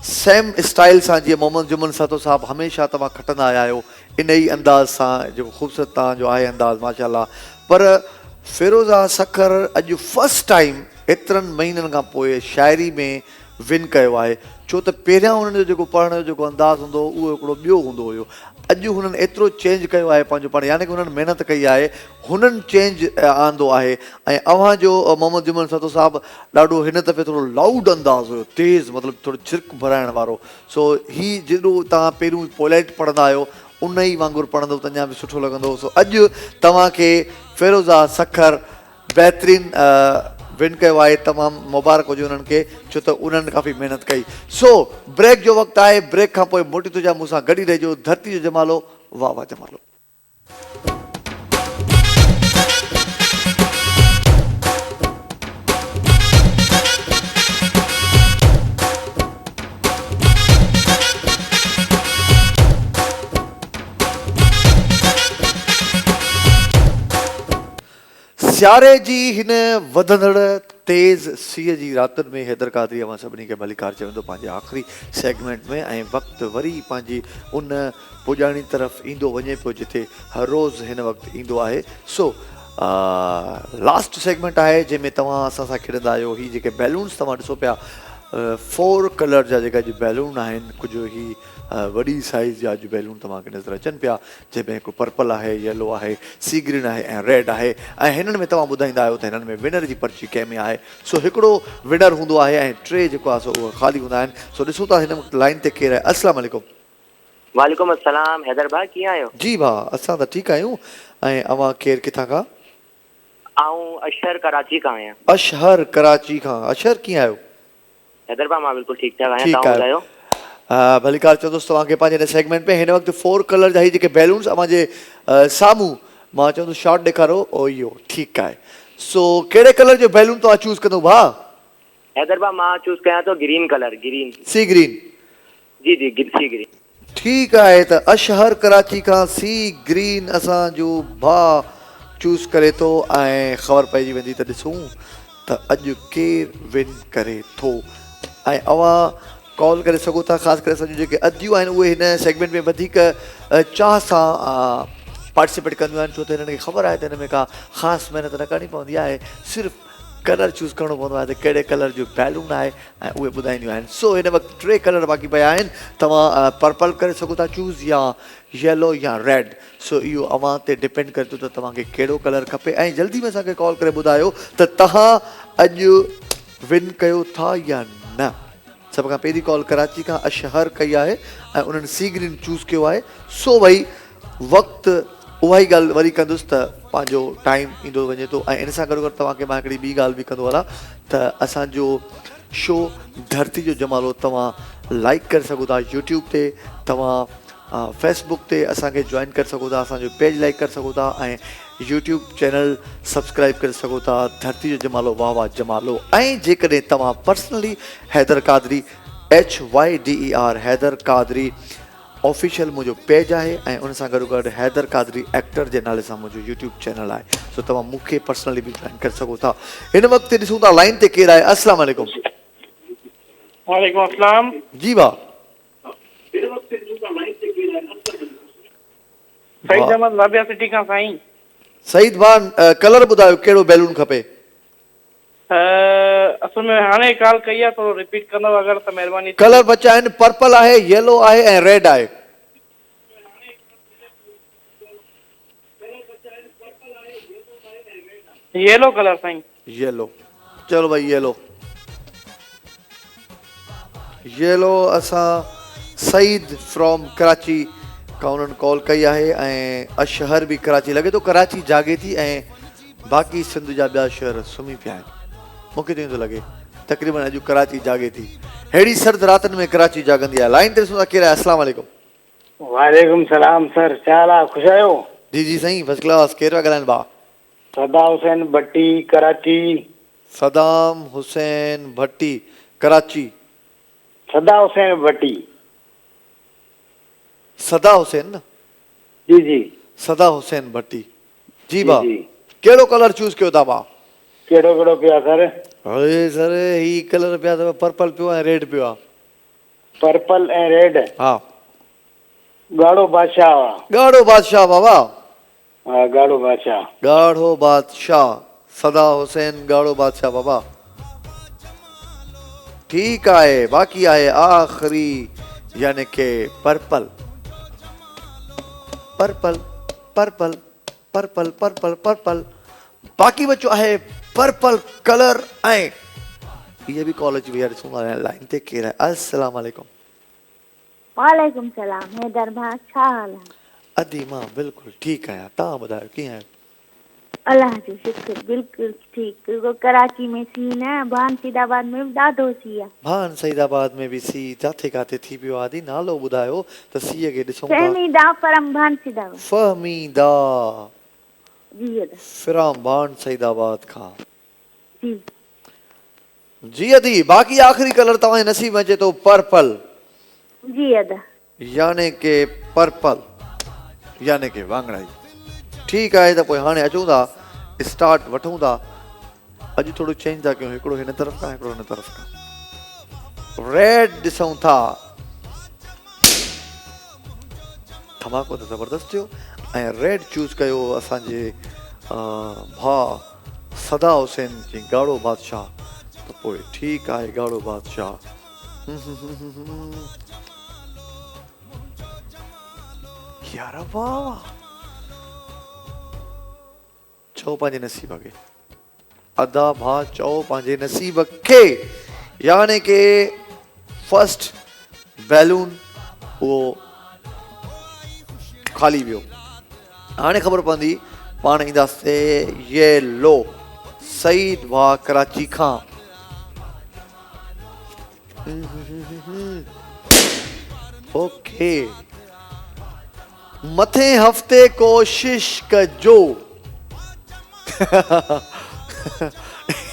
सेम स्टाइल सां जीअं मोहम्मद जुमन सातो साहब हमेशह तव्हां खटंदा आया आहियो इन ई अंदाज़ सां, जेको ख़ूबसूरत तव्हांजो आहे अंदाज़ माशाअल्लाह, पर फिरोज़ा सखर अॼु फस्ट टाइम एतिरनि महीननि खां पोइ शाइरी में विन कयो आहे, छो त पहिरियां उन्हनि जो जेको पढ़ण जो जेको अंदाज़ हूंदो उहो हिकिड़ो ॿियो हूंदो हुयो। अॼु हुननि एतिरो चेंज कयो आहे पंहिंजो पाण, यानी कि हुननि महिनत कई आहे, हुननि चेंज आंदो आहे। ऐं अव्हांजो मोहम्मद जुमन सतो साहिबु ॾाढो हिन दफ़े थोरो लाउड अंदाज़ हुयो, तेज़ मतिलबु थोरो छिरक भराइण वारो। सो हीउ जेॾो तव्हां पहिरियों पोलाइट पढ़ंदा आहियो उन ई वांगुरु पढ़ंदो त अञा बि सुठो लॻंदो। सो अॼु तव्हांखे फिरोज़ा सखर बहितरीनु विन कयो आहे, तमामु मुबारक हुजे उन्हनि खे, छो त उन्हनि काफ़ी महिनत कई। सो ब्रेक जो वक़्तु आहे, ब्रेक खां पोइ मोटी तुंहिंजा मूंसां गॾु ई रहिजो। धरती जो जमालो, वाह वाह जमालो। सियारे जी हिन वधंदड़ तेज़ सीअ जी रातुनि में हैदर क़ादरी अवां सभिनी खे भलीकार चवंदो पंहिंजे आख़िरी सेगमेंट में। ऐं वक़्तु वरी पंहिंजी उन पुॼाणी तरफ़ ईंदो वञे पियो जिथे हर रोज़ु हिन वक़्तु ईंदो आहे। सो लास्ट सेगमेंट आहे जंहिंमें तव्हां असां सां खेॾंदा आहियो। हीअ जेके बैलून्स तव्हां ॾिसो पिया, 4 कलर जा जेका अॼु बैलून आहिनि, कुझु ही वॾी साइज़ जा अॼु बैलून तव्हांखे नज़र अचनि पिया, जंहिंमें हिकु पर्पल आहे, येलो आहे, सी ग्रीन आहे ऐं रेड आहे। ऐं हिननि में तव्हां ॿुधाईंदा आहियो त हिननि में विनर जी पर्ची कंहिं में आहे। सो हिकिड़ो विनर हूंदो आहे ऐं 3 जेको आहे सो उहे ख़ाली हूंदा आहिनि। सो ॾिसूं था हिन वक़्तु लाइन ते केरु आहे। अस्सलाम वालेकुम। वालेकुम अस्सलाम, हैदर भाई कीअं आहियो? जी भाउ, असां त ठीकु आहियूं। ऐं अवां केरु किथां खां? आऊं अशहर कराची खां आहियां। अशहर कराची खां। अशहर कीअं आहियो? हैदर भाई मां बिल्कुलु ठीकु ठाक आहियां, तव्हां ॿुधायो? भलीकार चवंदुसि तव्हांखे पंहिंजे हिन सेगमेंट में हिन वक़्तु 4 कलर जा ही जेके बैलून्स अव्हांजे साम्हूं मां चवंदुसि शॉट ॾेखारो, ओ इहो ठीकु आहे। सो कहिड़े कलर जो बैलून तव्हां चूज़ कंदो भाउ? हैदर भाई मां चूज़ कयां थो green colour, green. C green? जी जी, सी ग्रीन। ठीकु आहे, त अशहर कराची खां सी ग्रीन असांजो भाउ चूज़ करे थो ऐं ख़बर पइजी वेंदी त ॾिसूं त अॼु केरु विन करे थो। ऐं अव्हां कॉल करे सघो था, ख़ासि करे असांजूं जेके अदियूं आहिनि उहे हिन सेगमेंट में वधीक चाह सां पार्टिसिपेट कंदियूं आहिनि, छो त हिननि खे ख़बर आहे त हिन में का ख़ासि महिनत न करणी पवंदी आहे, सिर्फ़ु कलर चूज़ करिणो पवंदो आहे त कहिड़े कलर जो बैलून आहे ऐं उहे ॿुधाईंदियूं आहिनि। सो हिन वक़्तु 3 कलर बाक़ी पिया आहिनि। तव्हां पर्पल करे सघो था चूज़, या येलो या रेड। सो इहो अव्हां ते डिपेंड करे थो त तव्हांखे कहिड़ो कलर खपे। ऐं जल्दी में असांखे कॉल करे ॿुधायो त तव्हां अॼु विन कयो था या न। सभ खां पहिरीं कॉल कराची खां अशहर कई आहे ऐं उन्हनि सी ग्रीन चूज़ कयो आहे। सो भई वक़्तु उहा ई ॻाल्हि वरी कंदुसि त पंहिंजो टाइम ईंदो वञे थो। ऐं इन सां गॾु गॾु तव्हांखे मां हिकिड़ी ॿी ॻाल्हि बि कंदो हलां त असांजो शो धरती जो जमालो तव्हां लाइक करे सघो था यूट्यूब ते, तव्हां फेसबुक ते असांखे जॉइन करे सघो था, असांजो पेज लाइक करे सघो था ऐं यूट्यूब चैनल सब्सक्राइब करे सघो था, धरती जो जमालो, वाह वाह जमालो। ऐं जेकॾहिं तव्हां personally Haider Qadri HYDER Haider Qadri official मुंहिंजो पेज आहे ऐं उन सां गॾु गॾु हैदर क़ादरी एक्टर जे नाले सां मुंहिंजो यूट्यूब चैनल आहे। सो तव्हां मूंखे पर्सनली बि जॉइन करे सघो था। हिन वक़्तु ॾिसूं था लाइन ते केरु आहे। अस्सलाम वालेकुम। वालेकुम अस्सलाम। जी भाउ। सईद अहमद लाबिया सिटी खां साईं। सईद भाउ, कलर ॿुधायो कहिड़ो बैलून खपे? असल में हाणे कॉल कई आहे, थोरो रिपीट कंदव अगरि त महिरबानी। कलर बचा आहिनि, पर्पल आहे, येलो आहे ऐं रेड आहे। येलो कलर साईं। येलो, चलो भाई येलो। येलो असां सईद फ्रॉम कराची खां उन्हनि कॉल कई आहे ऐं अशहर बि कराची, लॻे थो कराची जागे थी ऐं बाक़ी सिंध जा ॿिया शहर सुम्ही पिया आहिनि। मूंखे त ईअं थो लॻे तक़रीबन अॼु कराची जागे थी। अहिड़ी सर्द रातनि में कराची जागंदी आहे। लाइन ते ॾिसूं था केरु आहे। अस्सलाम वालेकुम। वालेकुम सलाम सर, छा हाल आहे? ख़ुशि आहियो? जी जी साईं, फर्स्ट क्लास। केरु पिया ॻाल्हाइनि भाउ? सदा हुसैन भट्टी कराची। सदाम हुसैन भट्टी कराची। सदा हुसैन भट्टी। सदा हुसैन न? जी जी, सदा हुसैन भट्टी। जी भाउ, कहिड़ो कलर चूज़ कयो था भाउ? कहिड़ो कहिड़ो पियो आहे सर? अरे सर ही कलर पिया अथव, पर्पल पियो ऐं रेड पियो आहे। पर्पल ऐं रेड? हा। ॻाढ़ो बादशाह। ॻाढ़ो बादशाह बाबा। हा, ॻाढ़ो बादशाह। ॻाढ़ो बादशाह सदा हुसैन, ॻाढ़ो बादशाह बाबा। ठीकु आहे, बाक़ी आहे आख़िरी यानी कि purple. Purple purple purple purple purple. बाकी बचो आहे पर्पल कलर ऐं ये भी कॉलेज भी यार सुना लाइन ते केर है। अस्सलाम वालेकुम। वालेकुम सलाम। हैदर भाउ छा हाल आहे? अदी मां बिल्कुल ठीक आहियां, तव्हां ॿुधायो कीअं आहियो? अल्लाह जो शुक्र, बिल्कुल ठीक। रुगो कराची में सी न, भान सैदाबाद में भी ॾाढो सी आहे। भान सैदाबाद में भी सी जाथे काथे थी पियो आदि नालो ॿुधायो त सीअ खे ॾिसूं था। फहमीदा परम भान सैदाबाद। फहमीदा जी अदा। फिराम भान सैदाबाद खां। जी जी अदी। बाकी आखिरी कलर तव्हांजे नसीब में अचे तो पर्पल। जी अदा। यानी के पर्पल यानी के वांगड़ाई। ठीक है तो हाणे अचूं था स्टार्ट वठूं था। अॼु थोड़ो चेंज था कयूं, हिकिड़ो हिन तरफ़ खां हिकिड़ो हिन तरफ़ खां। रेड ॾिसूं था, धमाको त ज़बरदस्त थियो। ऐं रेड चूज़ कयो असांजे भाउ सदा हुसैन जी ॻाढ़ो बादशाह। त पोइ ठीकु आहे ॻाढ़ो बादशाह। यार वाह वाह। चओ पंहिंजे नसीब खे। अदा भा चओ पंहिंजे नसीब खे। यानी के फर्स्ट बैलून वो खाली वियो। हाणे ख़बर पवंदी पाण ईंदासीं येलो सईद भा कराची खां। ओके मथे हफ़्ते कोशिश कजो।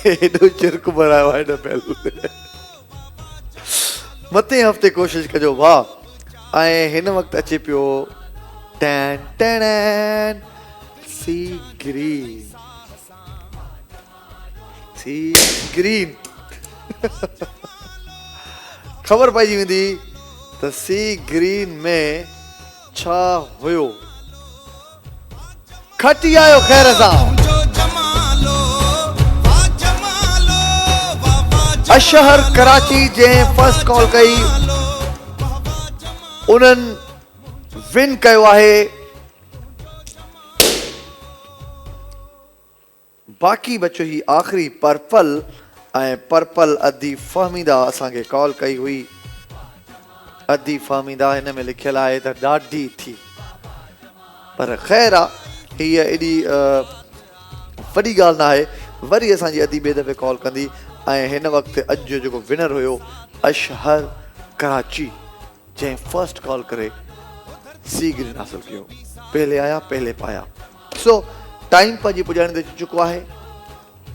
एॾो चिरक भरायो आहे हिन बैलून। मथे हफ़्ते कोशिश कजो भाउ। ऐं हिन वक़्तु अचे पियो टैन टैन सी ग्रीन। सी ग्रीन ख़बर पइजी वेंदी त सी ग्रीन में छा हुयो। खटी आयो ख़ैर सां। अशहर कराची जंहिं फर्स्ट कॉल कई उन्हनि विन कयो आहे। बाक़ी बचो ही आख़िरी पर्पल। ऐं पर्पल अदी फहमीदा असांखे कॉल कई हुई। अदी फहमीदा हिन में लिखियल आहे त ॾाढी थी, पर ख़ैर आहे हीअ एॾी वॾी ॻाल्हि न आहे। वरी असांजी अदी ॿिए दफ़े कॉल कंदी। ऐं हिन वक़्तु अॼु जो जेको विनर हुयो अशहर कराची जंहिं फर्स्ट कॉल करे सी ग्रीन हासिल कयो। पहले आया पहले पाया। सो टाइम पंहिंजी पुॼाइण ते अची चुको आहे।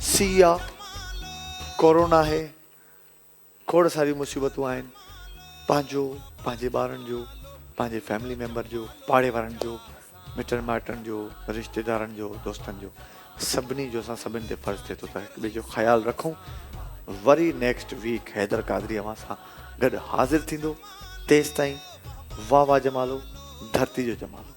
सी आहे, कोरोना आहे, खोड़ सारी मुसीबतूं आहिनि। पंहिंजो, पंहिंजे ॿारनि जो, पंहिंजे फैमिली मेंबर जो, पाड़े वारनि जो, मिटनि माइटनि जो, रिश्तेदारनि जो, दोस्तनि जो, सभिनी जो असां सभिनि ते फ़र्ज़ु थिए थो त हिक ॿिए जो ख़्यालु रखूं। वरी नेक्स्ट वीक हैदर कादरी अवां सां गॾु हाज़िर थींदो। तेसि ताईं वाह वाह जमालो, धरती जो जमालो।